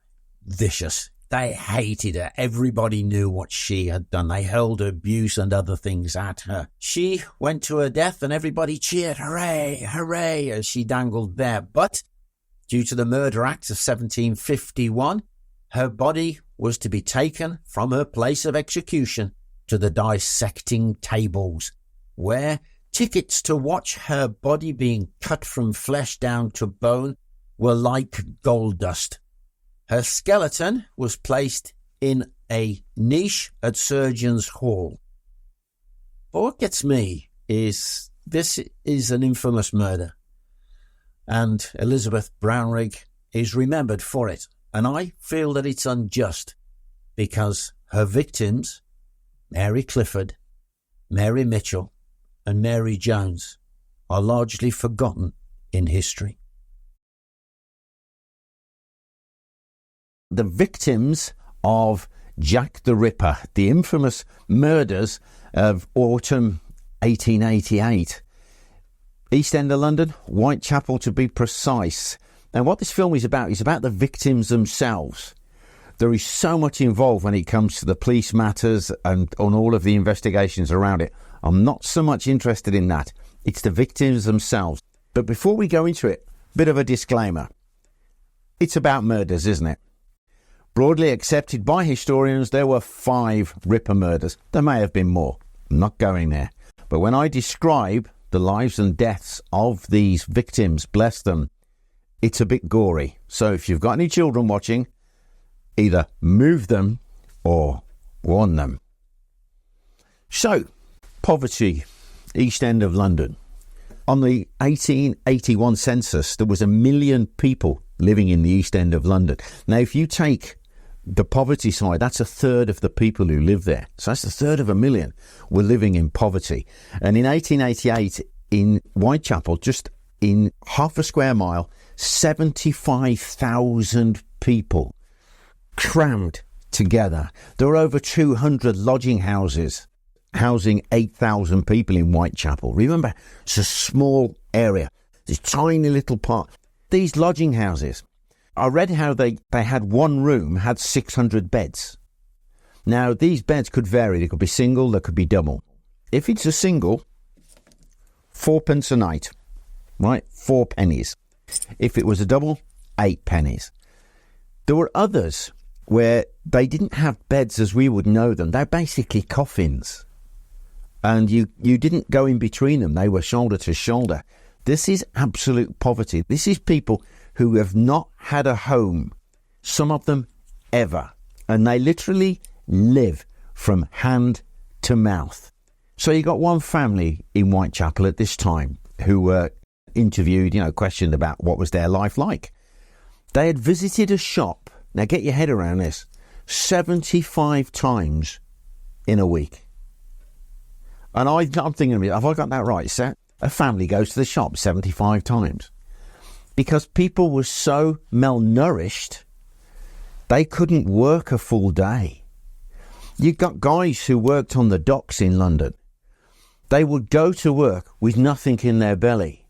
vicious. They hated her. Everybody knew what she had done. They hurled abuse and other things at her. She went to her death and everybody cheered, "Hooray, hooray," as she dangled there. But due to the Murder Act of 1751, her body was to be taken from her place of execution to the dissecting tables, where tickets to watch her body being cut from flesh down to bone were like gold dust. Her skeleton was placed in a niche at Surgeons' Hall. But what gets me is this is an infamous murder, and Elizabeth Brownrigg is remembered for it. And I feel that it's unjust because her victims, Mary Clifford, Mary Mitchell, and Mary Jones, are largely forgotten in history. The victims of Jack the Ripper, the infamous murders of autumn 1888. East End of London, Whitechapel to be precise. And what this film is about the victims themselves. There is so much involved when it comes to the police matters and on all of the investigations around it. I'm not so much interested in that. It's the victims themselves. But before we go into it, bit of a disclaimer. It's about murders, isn't it? Broadly accepted by historians, there were 5 Ripper murders. There may have been more. I'm not going there. But when I describe the lives and deaths of these victims, bless them, it's a bit gory. So if you've got any children watching, either move them or warn them. So, poverty, East End of London. On the 1881 census, there was 1 million people living in the East End of London. Now, if you take the poverty side, that's 1/3 of the people who live there. So that's 1/3 of 1 million were living in poverty. And in 1888, in Whitechapel, just in half a square mile, 75,000 people crammed together. There were over 200 lodging houses housing 8,000 people in Whitechapel. Remember, it's a small area, this tiny little part. These lodging houses, I read how they had one room, had 600 beds. Now, these beds could vary. They could be single, they could be double. If it's a single, 4p a night, right? 4 pennies. If it was a double, 8 pennies. There were others where they didn't have beds as we would know them. They're basically coffins. And you didn't go in between them. They were shoulder to shoulder. This is absolute poverty. This is people who have not had a home, some of them ever. And they literally live from hand to mouth. So you got one family in Whitechapel at this time who were interviewed, questioned about what was their life like. They had visited a shop, now get your head around this, 75 times in a week. And I'm thinking, have I got that right, Seth? A family goes to the shop 75 times. Because people were so malnourished, they couldn't work a full day. You got guys who worked on the docks in London. They would go to work with nothing in their belly.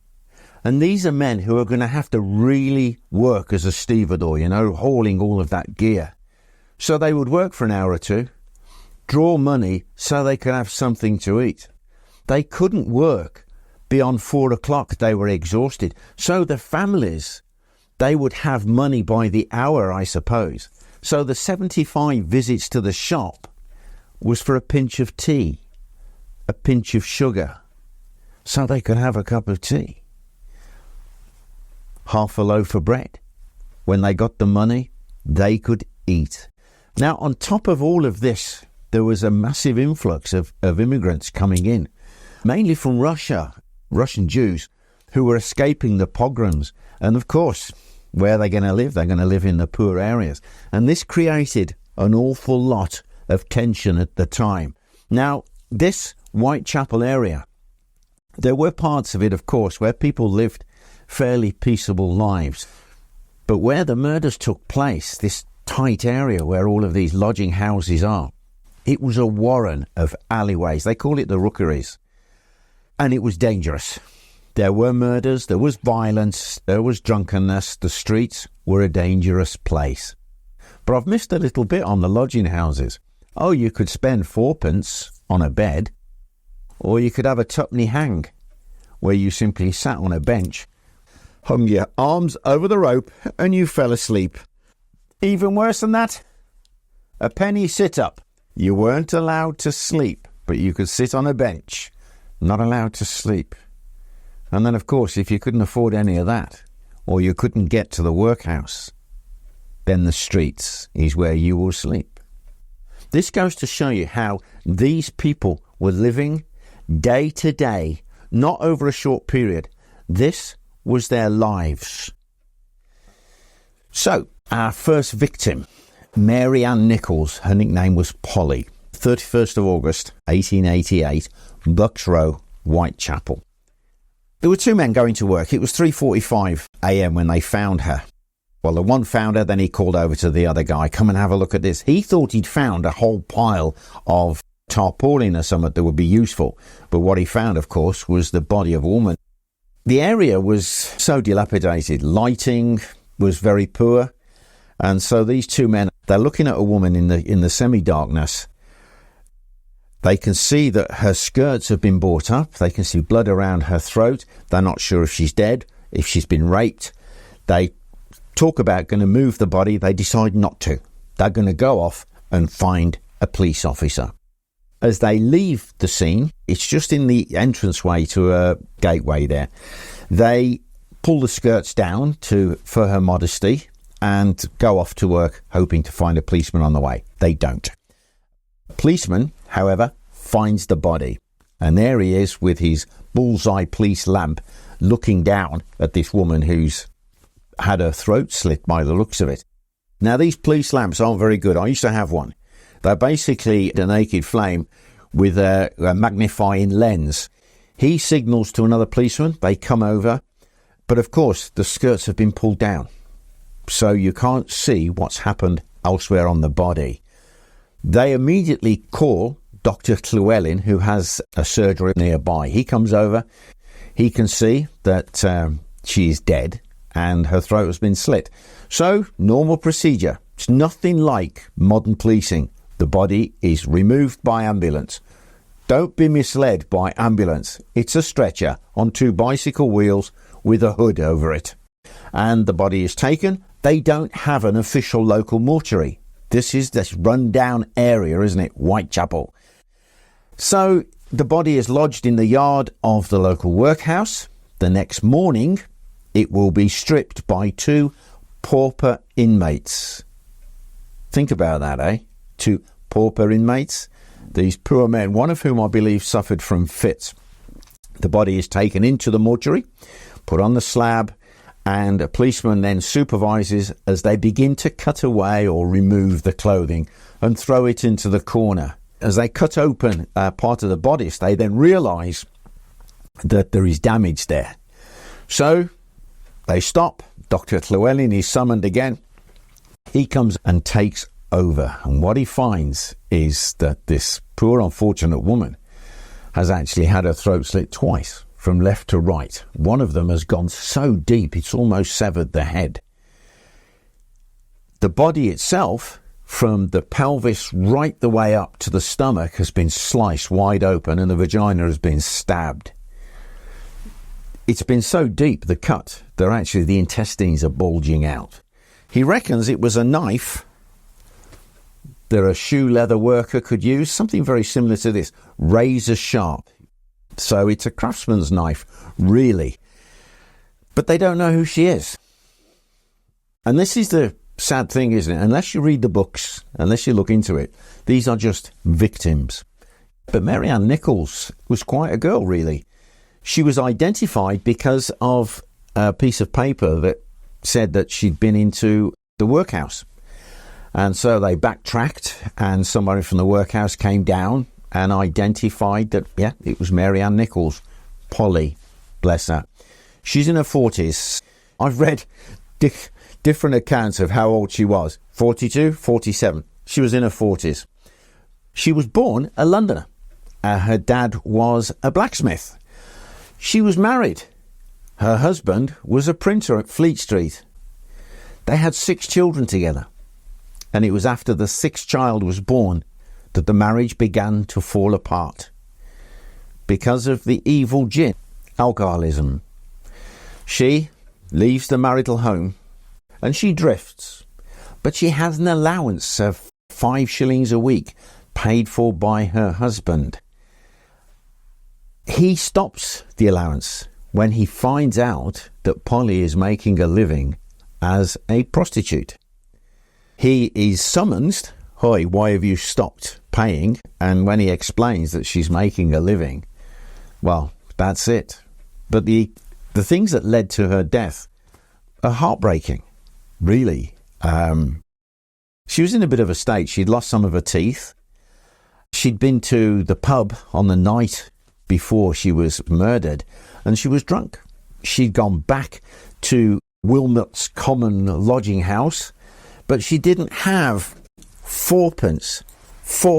And these are men who are going to have to really work as a stevedore, hauling all of that gear. So they would work for an hour or two, draw money so they could have something to eat. They couldn't work beyond 4 o'clock. They were exhausted. So the families, they would have money by the hour, I suppose. So the 75 visits to the shop was for a pinch of tea, a pinch of sugar, so they could have a cup of tea. Half a loaf of bread. When they got the money, they could eat. Now, on top of all of this, there was a massive influx of immigrants coming in, mainly from Russia, Russian Jews, who were escaping the pogroms. And of course, where are they going to live? They're going to live in the poor areas. And this created an awful lot of tension at the time. Now, this Whitechapel area, there were parts of it, of course, where people lived fairly peaceable lives. But where the murders took place, this tight area where all of these lodging houses are, it was a warren of alleyways. They call it the rookeries. And it was dangerous. There were murders, there was violence, there was drunkenness. The streets were a dangerous place. But I've missed a little bit on the lodging houses. Oh, you could spend 4p on a bed, or you could have a tuppenny hang, where you simply sat on a bench, hung your arms over the rope, and you fell asleep. Even worse than that, a penny sit-up. You weren't allowed to sleep, but you could sit on a bench, not allowed to sleep. And then, of course, if you couldn't afford any of that, or you couldn't get to the workhouse, then the streets is where you will sleep. This goes to show you how these people were living day to day, not over a short period. This was their lives. So, our first victim, Mary Ann Nichols, her nickname was Polly, 31st of August, 1888, Bucks Row, Whitechapel. There were two men going to work. It was 3:45 a.m. when they found her. Well, the one found her, then he called over to the other guy, come and have a look at this. He thought he'd found a whole pile of tarpaulin or something that would be useful. But what he found, of course, was the body of a woman. The area was so dilapidated. Lighting was very poor. And so these two men, they're looking at a woman in the semi-darkness. They can see that her skirts have been brought up. They can see blood around her throat. They're not sure if she's dead, if she's been raped. They talk about going to move the body. They decide not to. They're going to go off and find a police officer. As they leave the scene, it's just in the entranceway to a gateway there. They pull the skirts down for her modesty and go off to work, hoping to find a policeman on the way. They don't. A policeman, however, finds the body. And there he is with his bullseye police lamp looking down at this woman who's had her throat slit by the looks of it. Now, these police lamps aren't very good. I used to have one. They're basically a naked flame with a magnifying lens. He signals to another policeman. They come over. But, of course, the skirts have been pulled down. So you can't see what's happened elsewhere on the body. They immediately call Dr. Llewellyn, who has a surgery nearby. He comes over. He can see that she is dead and her throat has been slit. So, normal procedure. It's nothing like modern policing. The body is removed by ambulance. Don't be misled by ambulance. It's a stretcher on two bicycle wheels with a hood over it. And the body is taken. They don't have an official local mortuary. This is this run-down area, isn't it? Whitechapel. So the body is lodged in the yard of the local workhouse. The next morning, it will be stripped by two pauper inmates. Think about that, eh? Two pauper inmates. These poor men, one of whom I believe suffered from fits. The body is taken into the mortuary, put on the slab, and a policeman then supervises as they begin to cut away or remove the clothing and throw it into the corner. as they cut open part of the bodice, they then realise that there is damage there. So they stop. Dr. Llewellyn is summoned again. He comes and takes over. And what he finds is that this poor unfortunate woman has actually had her throat slit twice, from left to right. One of them has gone so deep it's almost severed the head. The body itself, from the pelvis right the way up to the stomach, has been sliced wide open, and the vagina has been stabbed. It's been so deep, the cut, that actually the intestines are bulging out. He reckons it was a knife that a shoe leather worker could use, something very similar to this, razor sharp. So it's a craftsman's knife, really. But they don't know who she is. And this is the sad thing, isn't it? Unless you read the books, unless you look into it, these are just victims. But Mary Ann Nichols was quite a girl, really. She was identified because of a piece of paper that said that she'd been into the workhouse. And so they backtracked, and somebody from the workhouse came down and identified that, yeah, it was Mary Ann Nichols. Polly, bless her. She's in her 40s. I've read different accounts of how old she was. 42, 47. She was in her 40s. She was born a Londoner. Her dad was a blacksmith. She was married. Her husband was a printer at Fleet Street. They had 6 children together. And it was after the 6th child was born that the marriage began to fall apart. Because of the evil gin, alcoholism. She leaves the marital home and she drifts. But she has an allowance of 5 shillings a week paid for by her husband. He stops the allowance when he finds out that Polly is making a living as a prostitute. He is summoned. Hi, why have you stopped paying? And when he explains that she's making a living, well, that's it. But the things that led to her death are heartbreaking, really. She was in a bit of a state. She'd lost some of her teeth. She'd been to the pub on the night before she was murdered, and she was drunk. She'd gone back to Wilmot's common lodging house, but she didn't have 4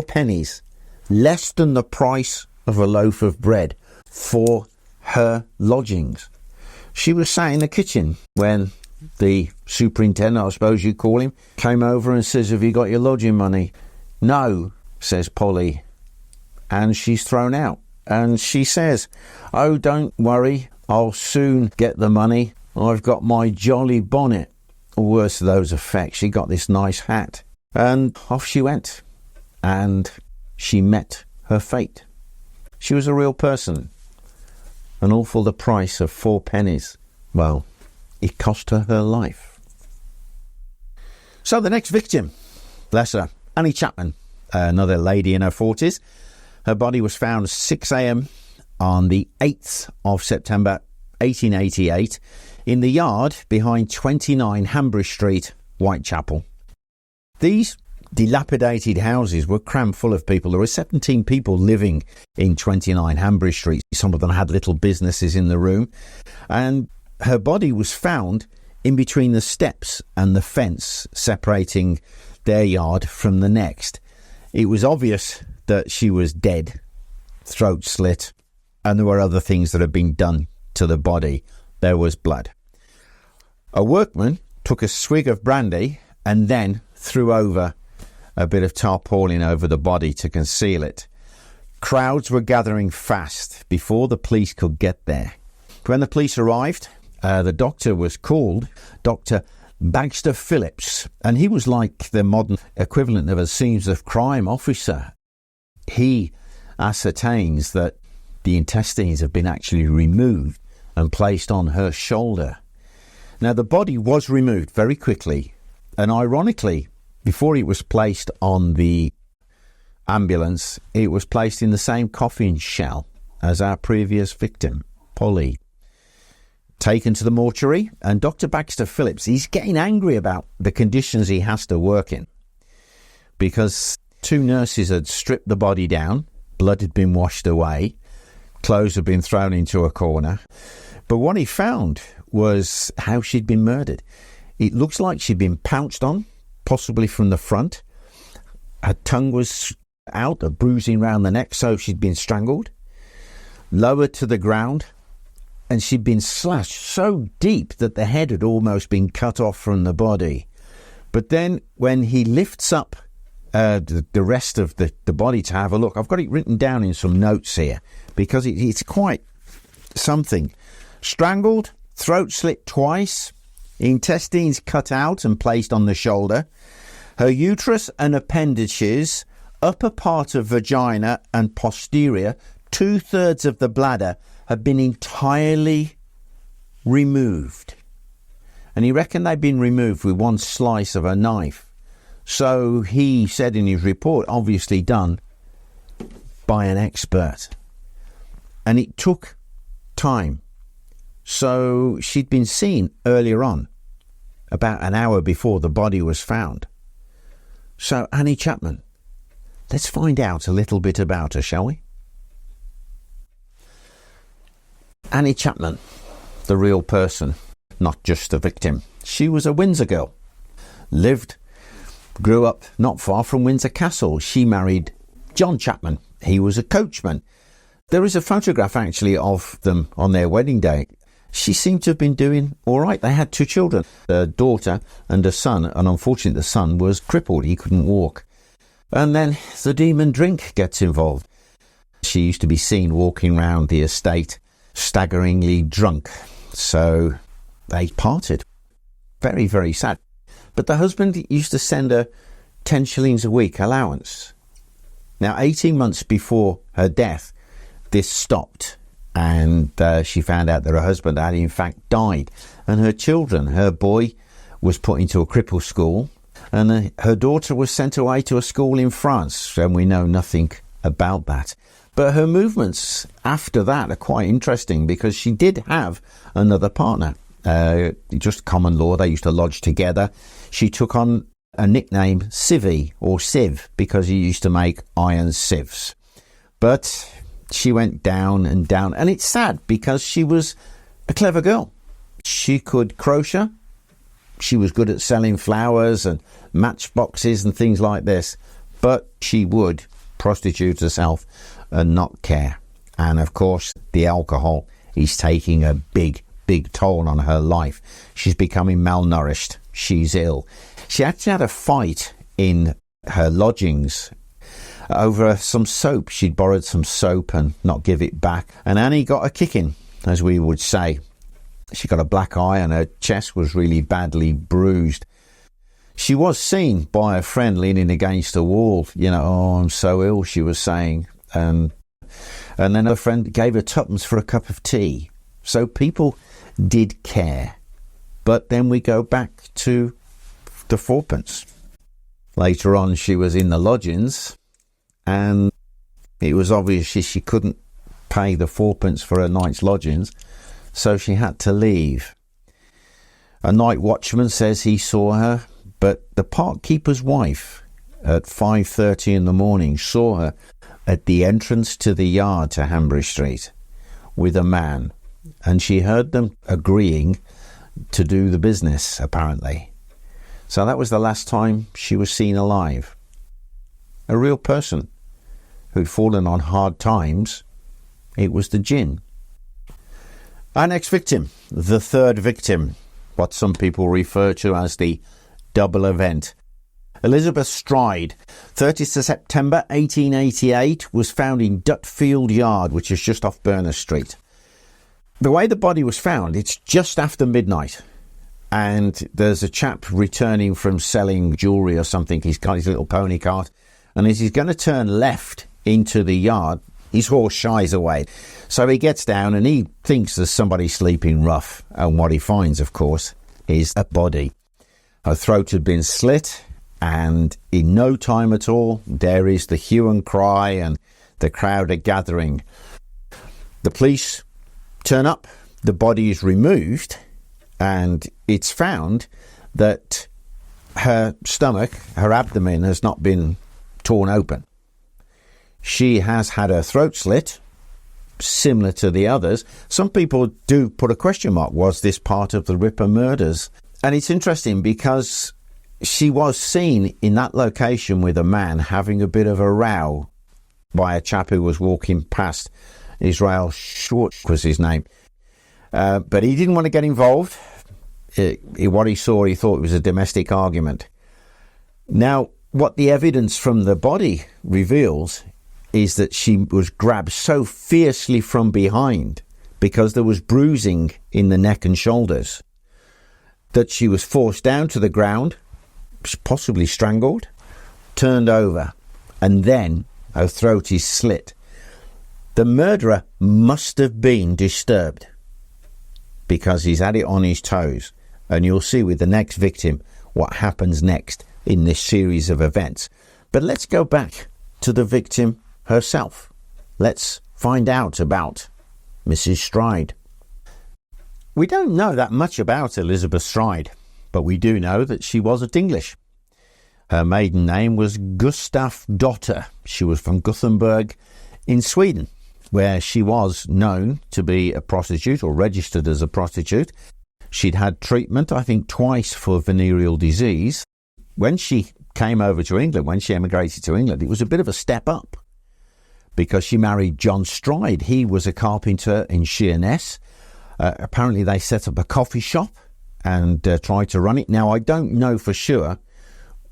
pennies, less than the price of a loaf of bread for her lodgings. She was sat in the kitchen when the superintendent, I suppose you call him, came over and says, "Have you got your lodging money?" "No," says Polly, and she's thrown out. And she says, "Oh, don't worry, I'll soon get the money. I've got my jolly bonnet." Or worse to those effects, she got this nice hat. And off she went. And she met her fate. She was a real person. And all for the price of 4 pennies. Well, it cost her her life. So the next victim, bless her, Annie Chapman, another lady in her 40s. Her body was found at 6 a.m. on the 8th of September 1888 in the yard behind 29 Hambridge Street, Whitechapel. These dilapidated houses were crammed full of people. There were 17 people living in 29 Hambridge Street. Some of them had little businesses in the room. And her body was found in between the steps and the fence separating their yard from the next. It was obvious that she was dead, throat slit, and there were other things that had been done to the body. There was blood. A workman took a swig of brandy and then threw over a bit of tarpaulin over the body to conceal it. Crowds were gathering fast before the police could get there. When the police arrived, the doctor was called, Dr. Bagster Phillips, and he was like the modern equivalent of a scenes of crime officer. He ascertains that the intestines have been actually removed and placed on her shoulder. Now, the body was removed very quickly, and ironically, before it was placed on the ambulance, it was placed in the same coffin shell as our previous victim, Polly. Taken to the mortuary, and Dr. Bagster Phillips, he's getting angry about the conditions he has to work in, because 2 nurses had stripped the body down. Blood had been washed away. Clothes had been thrown into a corner. But what he found was how she'd been murdered. It looks like she'd been pounced on, possibly from the front. Her tongue was out, a bruising round the neck, so she'd been strangled, lowered to the ground, and she'd been slashed so deep that the head had almost been cut off from the body. But then when he lifts up the rest of the body to have a look, I've got it written down in some notes here because it's quite something. Strangled, throat slit twice, intestines cut out and placed on the shoulder, her uterus and appendages, upper part of vagina and posterior, 2/3 of the bladder had been entirely removed. And he reckoned they'd been removed with one slice of a knife. So he said in his report, obviously done by an expert. And it took time. So she'd been seen earlier on, about an hour before the body was found. So Annie Chapman, let's find out a little bit about her, shall we? Annie Chapman, the real person, not just a victim. She was a Windsor girl. Grew up not far from Windsor Castle. She married John Chapman. He was a coachman. There is a photograph actually of them on their wedding day. She seemed to have been doing all right. They had 2 children, a daughter and a son, and unfortunately the son was crippled. He couldn't walk. And then the demon drink gets involved. She used to be seen walking around the estate staggeringly drunk. So they parted. Very, very sad. But the husband used to send her 10 shillings a week allowance. Now, 18 months before her death, this stopped. And she found out that her husband had in fact died. And her children, her boy was put into a cripple school. And her daughter was sent away to a school in France. And we know nothing about that. But her movements after that are quite interesting because she did have another partner. Just common law, they used to lodge together. She took on a nickname Civvy or Civ because he used to make iron sieves. But she went down and down. And it's sad because she was a clever girl. She could crochet. She was good at selling flowers and matchboxes and things like this. But she would prostitute herself and not care. And of course, the alcohol is taking a big toll on her life. She's becoming malnourished. She's ill. She actually had a fight in her lodgings over some soap. She'd borrowed some soap and not give it back. And Annie got a kicking, as we would say. She got a black eye and her chest was really badly bruised. She was seen by a friend leaning against a wall. Oh, I'm so ill, she was saying. And then her friend gave her 2p for a cup of tea. So people did care. But then we go back to the 4p. Later on, she was in the lodgings, and it was obvious she couldn't pay the 4p for her night's lodgings, so she had to leave. A night watchman says he saw her, but the park keeper's wife at 5:30 in the morning saw her at the entrance to the yard to Hanbury Street with a man, and she heard them agreeing to do the business, apparently. So that was the last time she was seen alive. A real person who'd fallen on hard times. It was the jinn. Our next victim, the 3rd victim, what some people refer to as the double event. Elizabeth Stride, 30th of September 1888, was found in Dutfield Yard, which is just off Berners Street. The way the body was found, it's just after midnight. And there's a chap returning from selling jewellery or something. He's got his little pony cart. And as he's going to turn left into the yard, his horse shies away. So he gets down and he thinks there's somebody sleeping rough. And what he finds, of course, is a body. Her throat had been slit. And in no time at all, there is the hue and cry and the crowd are gathering. The police turn up. The body is removed. And it's found that her stomach, her abdomen, has not been torn open. She has had her throat slit, similar to the others. Some people do put a question mark. Was this part of the Ripper murders? And it's interesting because she was seen in that location with a man having a bit of a row by a chap who was walking past. Israel Schwartz was his name. But he didn't want to get involved. What he saw, he thought it was a domestic argument. Now, what the evidence from the body reveals is that she was grabbed so fiercely from behind, because there was bruising in the neck and shoulders, that she was forced down to the ground, possibly strangled, turned over, and then her throat is slit. The murderer must have been disturbed, because he's had it on his toes. And you'll see with the next victim what happens next in this series of events. But let's go back to the victim herself. Let's find out about Mrs. Stride. We don't know that much about Elizabeth Stride, but we do know that she wasn't English. Her maiden name was Gustaf Dotter. She was from Gothenburg in Sweden, where she was known to be a prostitute, or registered as a prostitute. She'd had treatment, I think, twice for venereal disease. When she came over to England, when she emigrated to England, it was a bit of a step up, because she married John Stride. He was a carpenter in Sheerness. Apparently they set up a coffee shop and tried to run it. Now, I don't know for sure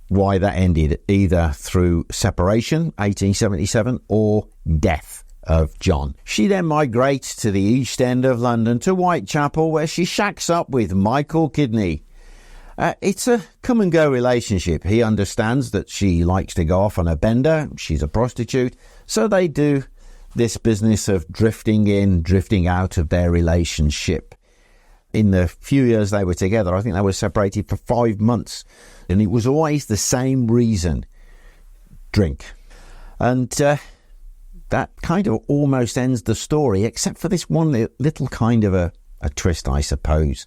why that ended, either through separation, 1877, or death of John. She then migrates to the East End of London, to Whitechapel, where she shacks up with Michael Kidney. It's a come-and-go relationship. He understands that she likes to go off on a bender. She's a prostitute. So they do this business of drifting in, drifting out of their relationship. In the few years they were together, I think they were separated for 5 months. And it was always the same reason: drink. And that kind of almost ends the story, except for this one little kind of a twist, I suppose.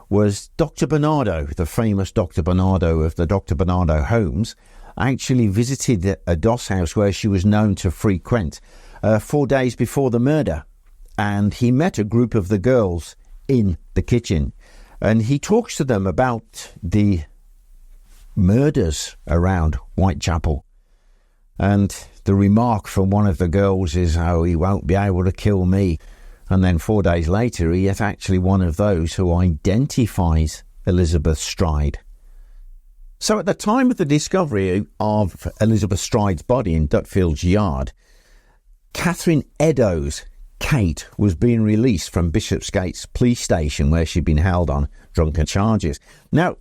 Was Dr. Bernardo, the famous Dr. Bernardo of the Dr. Bernardo homes, actually visited a doss house where she was known to frequent 4 days before the murder. And he met a group of the girls in the kitchen, and he talks to them about the murders around Whitechapel. And the remark from one of the girls is, "Oh, he won't be able to kill me." And then 4 days later, he is actually one of those who identifies Elizabeth Stride. So at the time of the discovery of Elizabeth Stride's body in Dutfield's yard, Catherine Eddowes, Kate, was being released from Bishopsgate's police station, where she'd been held on drunken charges. Now,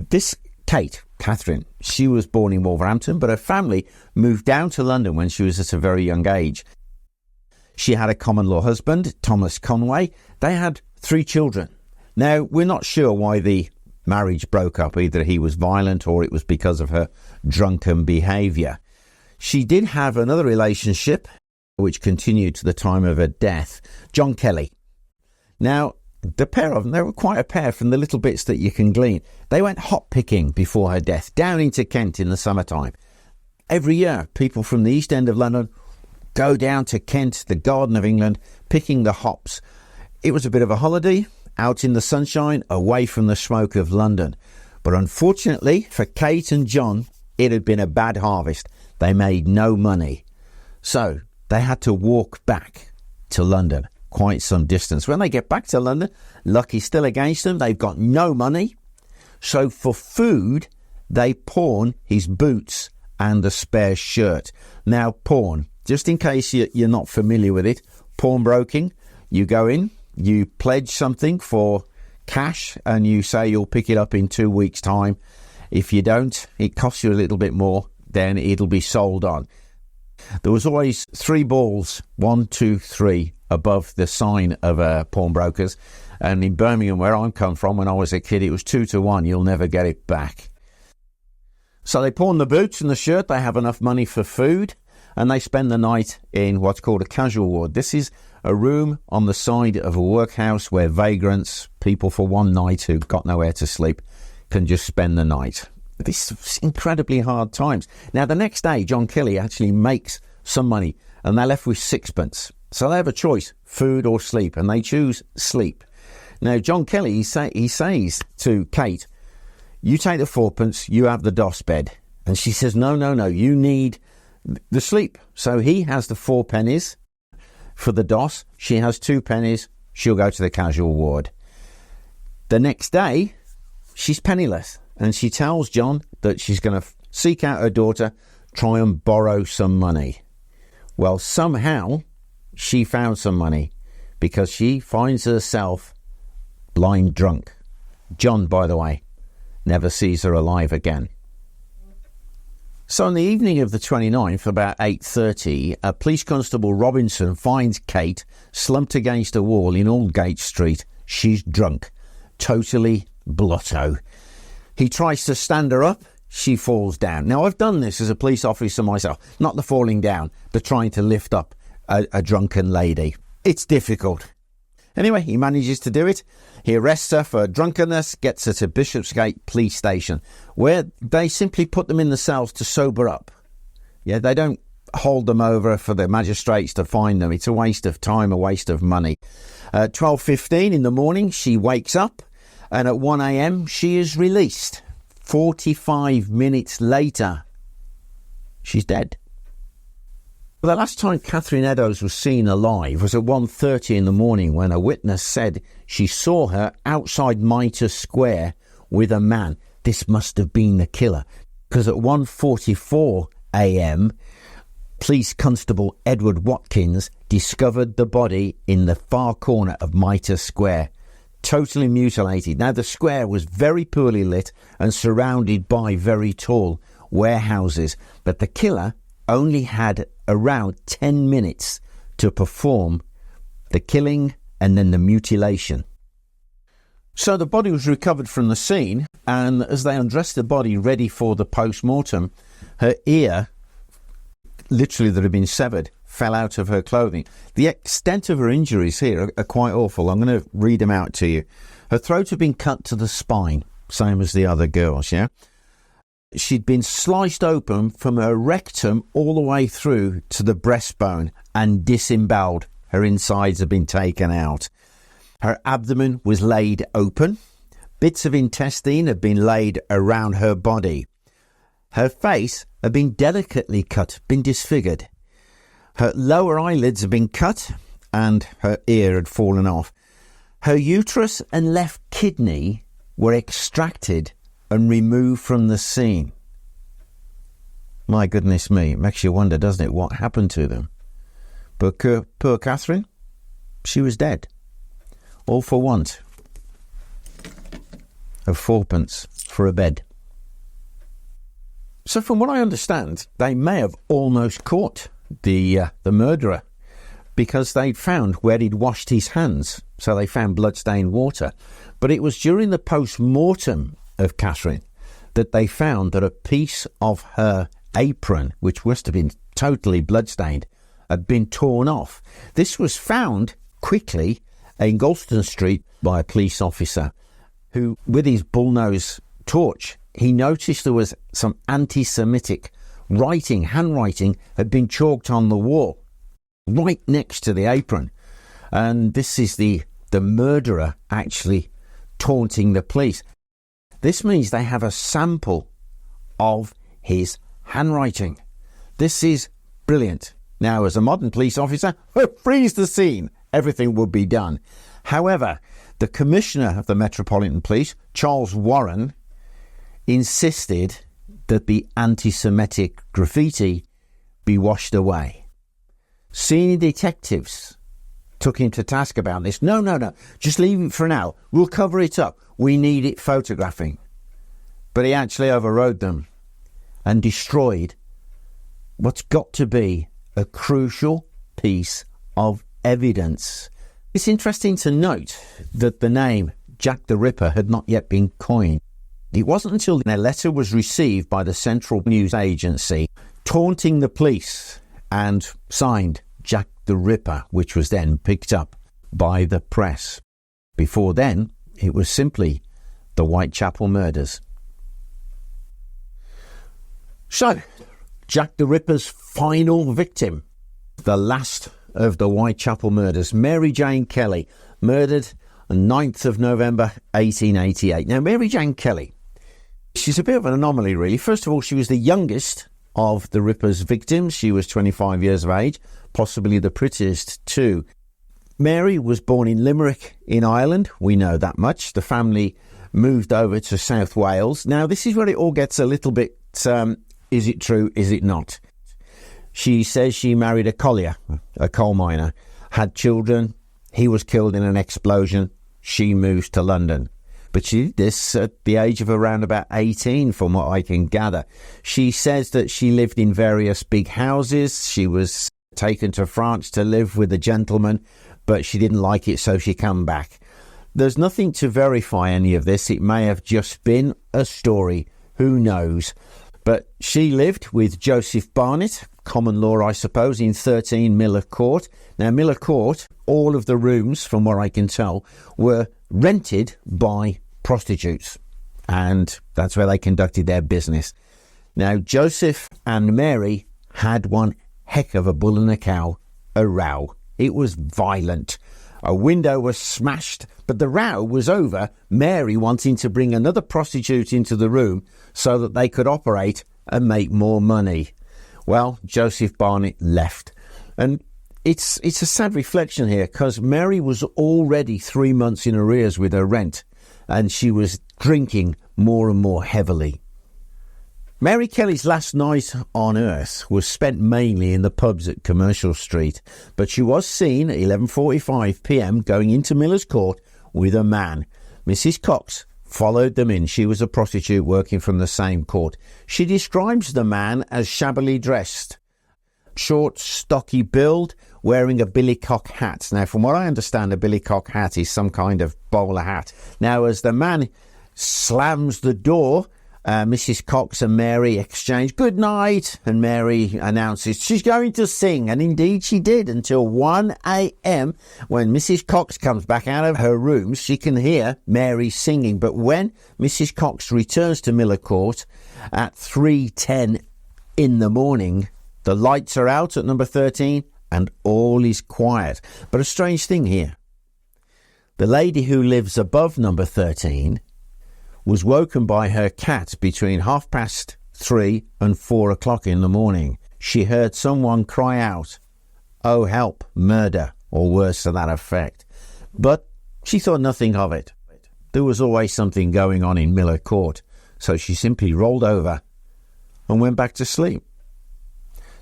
this Kate, Catherine, she was born in Wolverhampton, but her family moved down to London when she was at a very young age. She had a common-law husband, Thomas Conway. They had 3 children. Now, we're not sure why the marriage broke up. Either he was violent or it was because of her drunken behaviour. She did have another relationship, which continued to the time of her death, John Kelly. Now, the pair of them, they were quite a pair from the little bits that you can glean. They went hop-picking before her death, down into Kent in the summertime. Every year, people from the East End of London go down to Kent, the Garden of England, picking the hops. It was a bit of a holiday, out in the sunshine, away from the smoke of London. But unfortunately for Kate and John, it had been a bad harvest. They made no money. So they had to walk back to London, quite some distance. When they get back to London, luck is still against them. They've got no money. So for food, they pawn his boots and a spare shirt. Now, pawn, just in case you're not familiar with it, pawnbroking, you go in, you pledge something for cash, and you say you'll pick it up in 2 weeks' time. If you don't, it costs you a little bit more, then it'll be sold on. There was always 3 balls, 1, 2, 3, above the sign of pawnbrokers. And in Birmingham, where I come from, when I was a kid, it was 2 to 1. You'll never get it back. So they pawn the boots and the shirt. They have enough money for food, and they spend the night in what's called a casual ward. This is a room on the side of a workhouse where vagrants, people for one night who've got nowhere to sleep, can just spend the night. This is incredibly hard times. Now, the next day, John Kelly actually makes some money, and they're left with sixpence. So they have a choice, food or sleep, and they choose sleep. Now, John Kelly, he says to Kate, you take the fourpence, you have the doss bed. And she says, no, you need the sleep. So he has the 4 pennies for the doss. She has 2 pennies. She'll go to the casual ward. The next day, she's penniless. And she tells John that she's going to seek out her daughter, try and borrow some money. Well, somehow she found some money because she finds herself blind drunk. John, by the way, never sees her alive again. So on the evening of the 29th, about 8:30, a police constable Robinson finds Kate slumped against a wall in Aldgate Street. She's drunk, totally blotto. He tries to stand her up. She falls down. Now, I've done this as a police officer myself. Not the falling down, but trying to lift up a drunken lady. It's difficult. Anyway, he manages to do it. He arrests her for drunkenness, gets her to Bishopsgate Police Station, where they simply put them in the cells to sober up. Yeah, they don't hold them over for the magistrates to find them. It's a waste of time, a waste of money. 12:15 in the morning, she wakes up, and at 1 a.m. she is released. 45 minutes later, she's dead. The last time Catherine Eddowes was seen alive was at 1:30 in the morning, when a witness said she saw her outside Mitre Square with a man. This must have been the killer, because at 1:44 a.m, Police Constable Edward Watkins discovered the body in the far corner of Mitre Square, totally mutilated. Now, the square was very poorly lit and surrounded by very tall warehouses, but the killer only had around 10 minutes to perform the killing and then the mutilation. So the body was recovered from the scene, and as they undressed the body ready for the post-mortem, her ear, literally that had been severed, fell out of her clothing. The extent of her injuries here are quite awful. I'm going to read them out to you. Her throat had been cut to the spine, same as the other girls, yeah? She'd been sliced open from her rectum all the way through to the breastbone and disemboweled. Her insides had been taken out. Her abdomen was laid open. Bits of intestine had been laid around her body. Her face had been delicately cut, been disfigured. Her lower eyelids had been cut and her ear had fallen off. Her uterus and left kidney were extracted and removed from the scene. My goodness me, it makes you wonder, doesn't it, what happened to them? But poor Catherine, she was dead. All for want of 4pence for a bed. So from what I understand, they may have almost caught the murderer, because they'd found where he'd washed his hands. So they found blood-stained water. But it was during the post-mortem of Catherine that they found that a piece of her apron, which must have been totally bloodstained, had been torn off. This was found quickly in Galston Street by a police officer who, with his bullnose torch, he noticed there was some anti-Semitic handwriting had been chalked on the wall right next to the apron. And this is the murderer actually taunting the police. This means they have a sample of his handwriting. This is brilliant. Now, as a modern police officer, freeze the scene. Everything would be done. However, the Commissioner of the Metropolitan Police, Charles Warren, insisted that the anti-Semitic graffiti be washed away. Senior detectives took him to task about this. No, just leave it for now. We'll cover it up. We need it photographing. But he actually overrode them and destroyed what's got to be a crucial piece of evidence. It's interesting to note that the name Jack the Ripper had not yet been coined. It wasn't until a letter was received by the Central News Agency taunting the police and signed Jack the Ripper, which was then picked up by the press. Before then, it was simply the Whitechapel murders. So, Jack the Ripper's final victim, the last of the Whitechapel murders, Mary Jane Kelly, murdered on 9th of November 1888. Now, Mary Jane Kelly, she's a bit of an anomaly, really. First of all, she was the youngest of the Ripper's victims. She was 25 years of age, possibly the prettiest too. Mary was born in Limerick in Ireland. We know that much. The family moved over to South Wales. Now, this is where it all gets a little bit, is it true, is it not? She says she married a collier, a coal miner, had children. He was killed in an explosion. She moves to London. But she did this at the age of around about 18, from what I can gather. She says that she lived in various big houses. She was taken to France to live with a gentleman, but she didn't like it, so she came back. There's nothing to verify any of this. It may have just been a story. Who knows? But she lived with Joseph Barnett, common law, I suppose, in 13 Miller Court. Now, Miller Court, all of the rooms, from what I can tell, were rented by prostitutes, and that's where they conducted their business. Now, Joseph and Mary had one heck of a bull and a cow, a row. It was violent. A window was smashed, but the row was over Mary wanting to bring another prostitute into the room so that they could operate and make more money. Well, Joseph Barnett left. And it's a sad reflection here, because Mary was already 3 months in arrears with her rent, and she was drinking more and more heavily. Mary Kelly's last night on earth was spent mainly in the pubs at Commercial Street, but she was seen at 11:45 p.m. going into Miller's Court with a man. Mrs. Cox followed them in. She was a prostitute working from the same court. She describes the man as shabbily dressed, short, stocky build, wearing a billycock hat. Now, from what I understand, a billycock hat is some kind of bowler hat. Now, as the man slams the door, Mrs. Cox and Mary exchange good night, and Mary announces she's going to sing, and indeed she did, until 1 a.m. when Mrs. Cox comes back out of her room. She can hear Mary singing, but when Mrs. Cox returns to Miller Court at 3:10 in the morning, the lights are out at number 13 and all is quiet. But a strange thing here, the lady who lives above number 13 was woken by her cat between 3:30 and 4 o'clock in the morning. She heard someone cry out, "Oh, help, murder," or words to that effect. But she thought nothing of it. There was always something going on in Miller Court, so she simply rolled over and went back to sleep.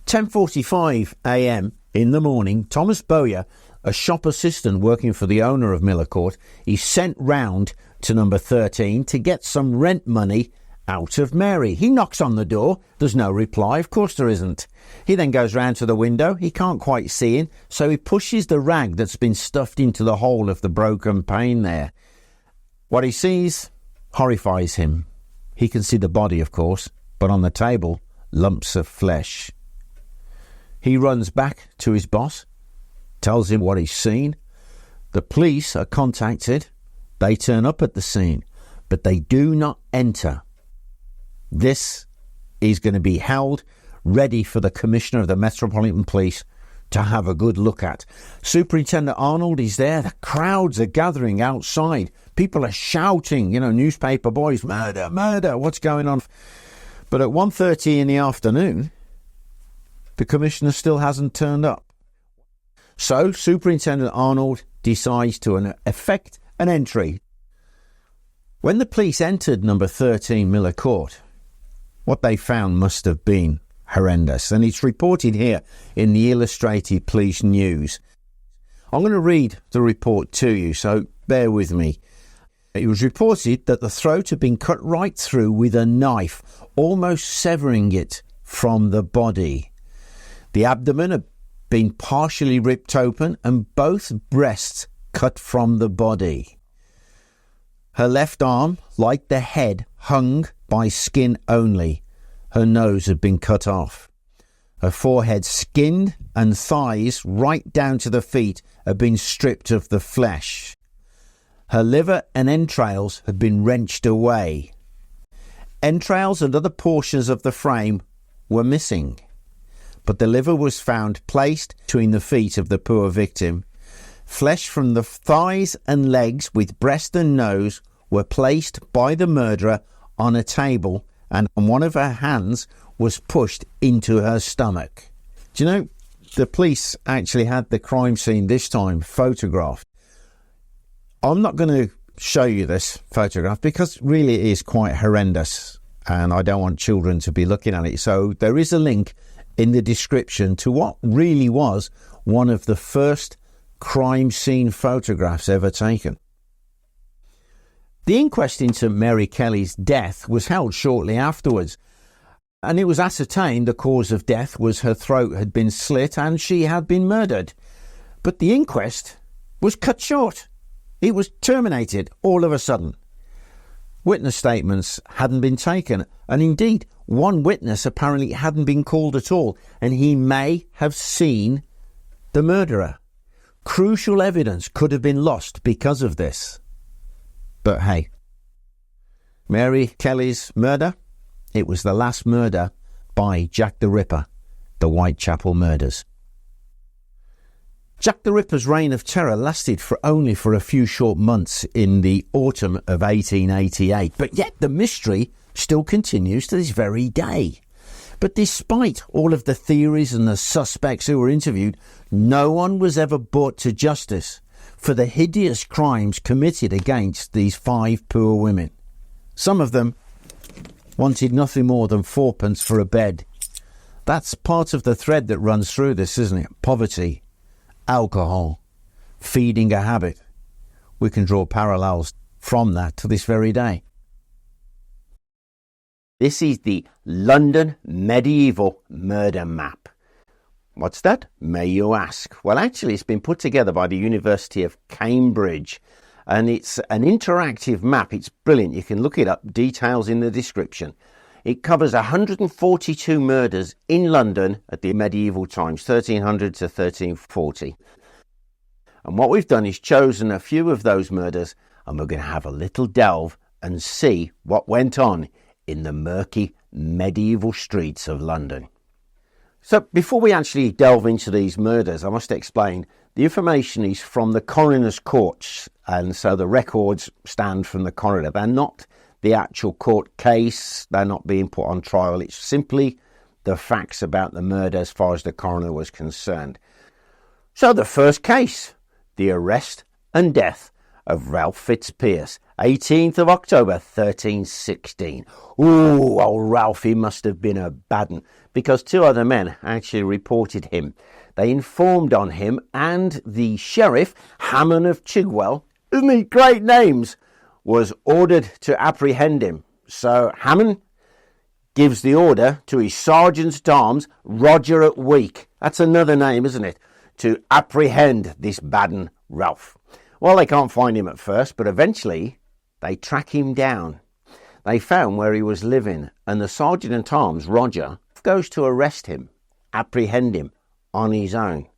10:45 a.m. in the morning, Thomas Bowyer, a shop assistant working for the owner of Miller Court, is sent round to number 13 to get some rent money out of Mary. He knocks on the door. There's no reply. Of course there isn't. He then goes round to the window. He can't quite see in, so he pushes the rag that's been stuffed into the hole of the broken pane there. What he sees horrifies him. He can see the body, of course, but on the table, lumps of flesh. He runs back to his boss, tells him what he's seen. The police are contacted. They turn up at the scene, but they do not enter. This is going to be held ready for the Commissioner of the Metropolitan Police to have a good look at. Superintendent Arnold is there. The crowds are gathering outside. People are shouting, newspaper boys, "Murder, murder, what's going on?" But at 1:30 in the afternoon, the Commissioner still hasn't turned up. So Superintendent Arnold decides to effect an entry. When the police entered number 13 Miller Court, what they found must have been horrendous, and it's reported here in the Illustrated Police News. I'm going to read the report to you, so bear with me. It was reported that the throat had been cut right through with a knife, almost severing it from the body. The abdomen had been partially ripped open and both breasts cut from the body. Her left arm, like the head, hung by skin only. Her nose had been cut off. Her forehead, skinned, and thighs right down to the feet had been stripped of the flesh. Her liver and entrails had been wrenched away. Entrails and other portions of the frame were missing, but the liver was found placed between the feet of the poor victim. Flesh from the thighs and legs with breast and nose were placed by the murderer on a table, and one of her hands was pushed into her stomach. Do you know, the police actually had the crime scene this time photographed. I'm not going to show you this photograph because really it is quite horrendous and I don't want children to be looking at it. So there is a link in the description to what really was one of the first crime scene photographs ever taken. The inquest into Mary Kelly's death was held shortly afterwards, and it was ascertained the cause of death was her throat had been slit and she had been murdered. But the inquest was cut short. It was terminated all of a sudden. Witness statements hadn't been taken, and indeed one witness apparently hadn't been called at all, and he may have seen the murderer. Crucial evidence could have been lost because of this. But hey, Mary Kelly's murder, it was the last murder by Jack the Ripper, the Whitechapel murders. Jack the Ripper's reign of terror lasted only for a few short months in the autumn of 1888, but yet the mystery still continues to this very day. But despite all of the theories and the suspects who were interviewed, no one was ever brought to justice for the hideous crimes committed against these 5 poor women. Some of them wanted nothing more than 4p for a bed. That's part of the thread that runs through this, isn't it? Poverty, alcohol, feeding a habit. We can draw parallels from that to this very day. This is the London medieval murder map. What's that, may you ask? Well, actually, it's been put together by the University of Cambridge, and it's an interactive map. It's brilliant. You can look it up. Details in the description. It covers 142 murders in London at the medieval times, 1300 to 1340. And what we've done is chosen a few of those murders, and we're going to have a little delve and see what went on in the murky medieval streets of London. So before we actually delve into these murders, I must explain the information is from the coroner's courts, and so the records stand from the coroner. They're not the actual court case, they're not being put on trial, it's simply the facts about the murder as far as the coroner was concerned. So the first case, the arrest and death of Ralph Fitzpierce, 18th of October 1316. Ooh, old Ralphie must have been a bad un, because 2 other men actually reported him. They informed on him, and the sheriff, Hammond of Chigwell, isn't he great names, was ordered to apprehend him. So Hammond gives the order to his sergeant-at-arms, Roger at Week. That's another name, isn't it? To apprehend this bad un, Ralph. Well, they can't find him at first, but eventually they track him down. They found where he was living, and the sergeant-at-arms, Roger, goes to arrest him, apprehend him on his own.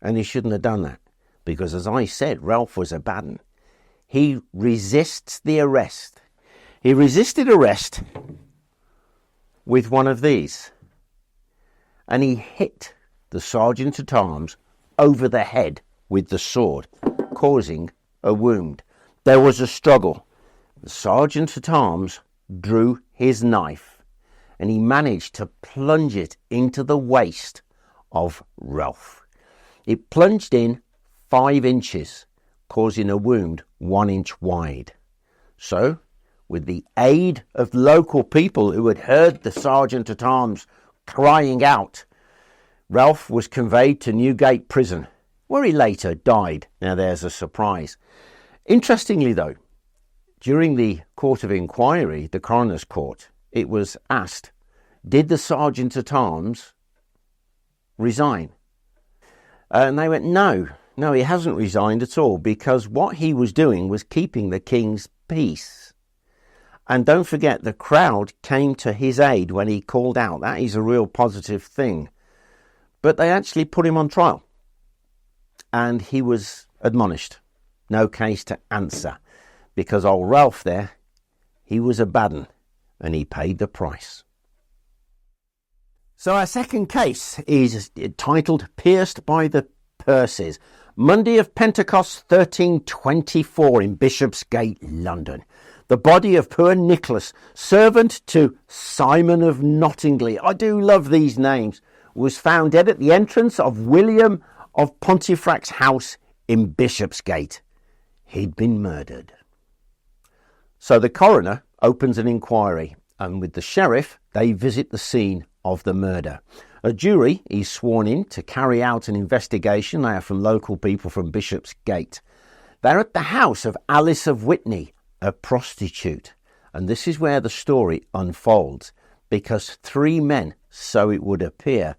And he shouldn't have done that, because as I said, Ralph was a bad un. He resists the arrest. He resisted arrest with one of these, and he hit the sergeant-at-arms over the head with the sword, causing a wound. There was a struggle. The sergeant-at-arms drew his knife, and he managed to plunge it into the waist of Ralph. It plunged in 5 inches, causing a wound 1 inch wide. So, with the aid of local people who had heard the sergeant-at-arms crying out, Ralph was conveyed to Newgate Prison, where he later died. Now there's a surprise. Interestingly though, during the court of inquiry, the coroner's court, it was asked, did the sergeant-at-arms resign? And they went, no, he hasn't resigned at all, because what he was doing was keeping the king's peace. And don't forget, the crowd came to his aid when he called out. That is a real positive thing. But they actually put him on trial, and he was admonished. No case to answer, because old Ralph there, he was a bad un, and he paid the price. So our second case is titled Pierced by the Purses. Monday of Pentecost 1324 in Bishopsgate, London. The body of poor Nicholas, servant to Simon of Nottingley, I do love these names, was found dead at the entrance of William of Pontefract's house in Bishopsgate. He'd been murdered. So the coroner opens an inquiry, and with the sheriff, they visit the scene of the murder. A jury is sworn in to carry out an investigation. They are from local people from Bishopsgate. They're at the house of Alice of Witney, a prostitute. And this is where the story unfolds, because 3 men, so it would appear,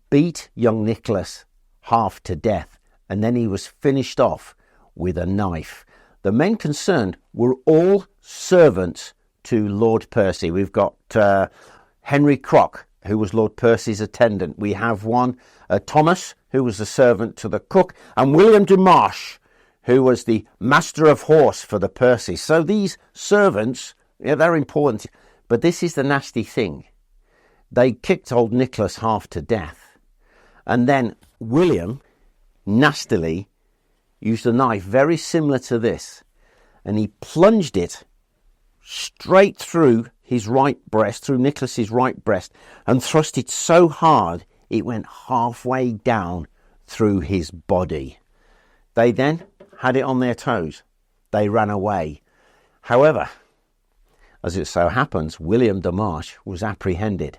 beat young Nicholas half to death, and then he was finished off with a knife. The men concerned were all servants to Lord Percy. We've got Henry Crock, who was Lord Percy's attendant. We have one, Thomas, who was a servant to the cook, and William de Marsh, who was the master of horse for the Percys. So these servants, they're important. But this is the nasty thing. They kicked old Nicholas half to death. And then William, nastily, used a knife very similar to this, and he plunged it straight through his right breast, through Nicholas's right breast, and thrust it so hard it went halfway down through his body. They then had it on their toes. They ran away. However, as it so happens, William de Marsh was apprehended,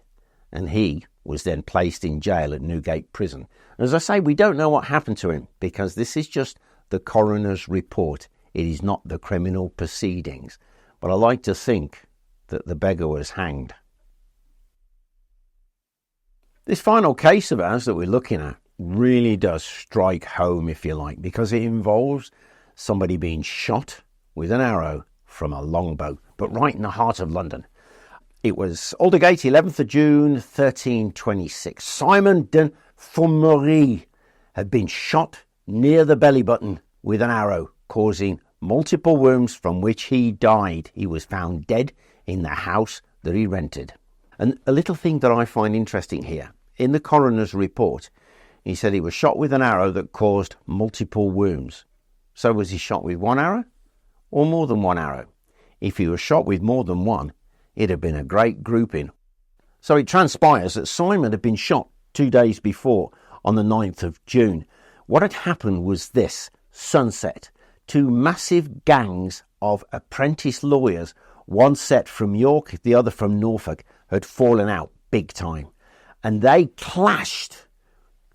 and he was then placed in jail at Newgate Prison. As I say, we don't know what happened to him, because this is just the coroner's report. It is not the criminal proceedings. But I like to think that the beggar was hanged. This final case of ours that we're looking at really does strike home, if you like, because it involves somebody being shot with an arrow from a longbow, but right in the heart of London. It was Aldergate, 11th of June, 1326. Simon de Formerie had been shot near the belly button with an arrow, causing multiple wounds from which he died. He was found dead in the house that he rented. And a little thing that I find interesting here, in the coroner's report, he said he was shot with an arrow that caused multiple wounds. So was he shot with one arrow or more than one arrow? If he was shot with more than one, it had been a great grouping. So it transpires that Simon had been shot 2 days before, on the 9th of June. What had happened was this: sunset. 2 massive gangs of apprentice lawyers, one set from York, the other from Norfolk, had fallen out big time. And they clashed,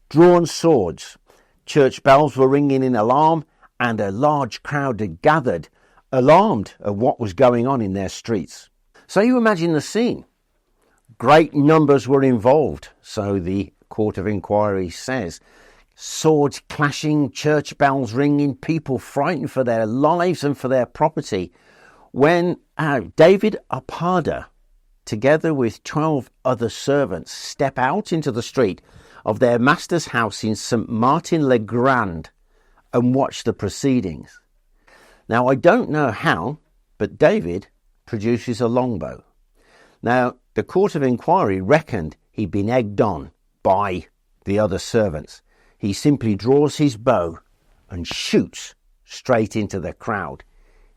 drawn swords. Church bells were ringing in alarm, and a large crowd had gathered, alarmed at what was going on in their streets. So you imagine the scene. Great numbers were involved, so the Court of Inquiry says. Swords clashing, church bells ringing, people frightened for their lives and for their property. When David Apada, together with 12 other servants, step out into the street of their master's house in St. Martin-le-Grand and watch the proceedings. Now, I don't know how, but David produces a longbow. Now, the Court of Inquiry reckoned he'd been egged on by the other servants. He simply draws his bow and shoots straight into the crowd.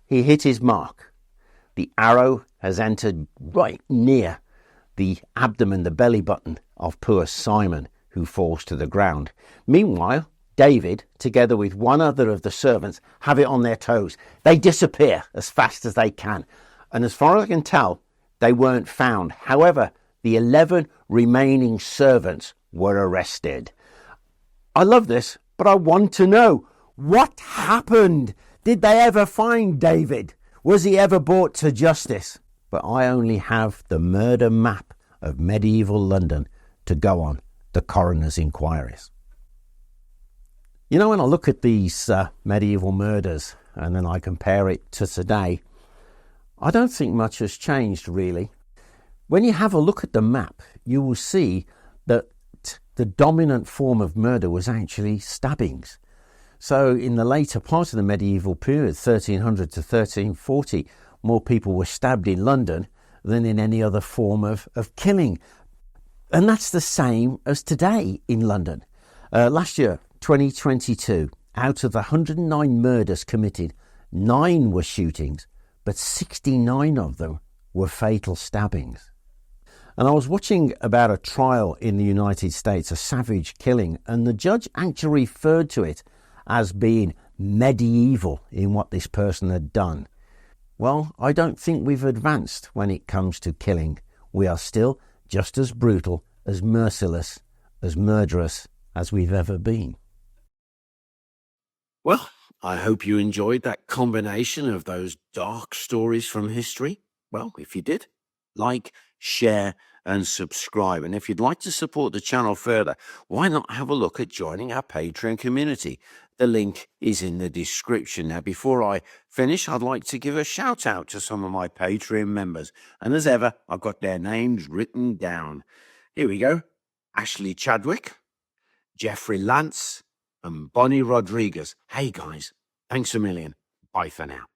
He hit his mark. The arrow has entered right near the abdomen, the belly button of poor Simon, who falls to the ground. Meanwhile, David, together with one other of the servants, have it on their toes. They disappear as fast as they can. And as far as I can tell, they weren't found. However, the 11 remaining servants were arrested. I love this, but I want to know, what happened? Did they ever find David? Was he ever brought to justice? But I only have the murder map of medieval London to go on the coroner's inquiries. You know, when I look at these medieval murders and then I compare it to today, I don't think much has changed really. When you have a look at the map, you will see that the dominant form of murder was actually stabbings. So in the later part of the medieval period, 1300 to 1340, more people were stabbed in London than in any other form of killing. And that's the same as today in London. Last year, 2022, out of the 109 murders committed, 9 were shootings, but 69 of them were fatal stabbings. And I was watching about a trial in the United States, a savage killing, and the judge actually referred to it as being medieval in what this person had done. Well, I don't think we've advanced when it comes to killing. We are still just as brutal, as merciless, as murderous as we've ever been. Well, I hope you enjoyed that combination of those dark stories from history. Well, if you did, like, share, and subscribe. And if you'd like to support the channel further, why not have a look at joining our Patreon community? The link is in the description. Now, before I finish, I'd like to give a shout out to some of my Patreon members. And as ever, I've got their names written down. Here we go. Ashley Chadwick, Jeffrey Lance, and Bonnie Rodriguez. Hey guys, thanks a million. Bye for now.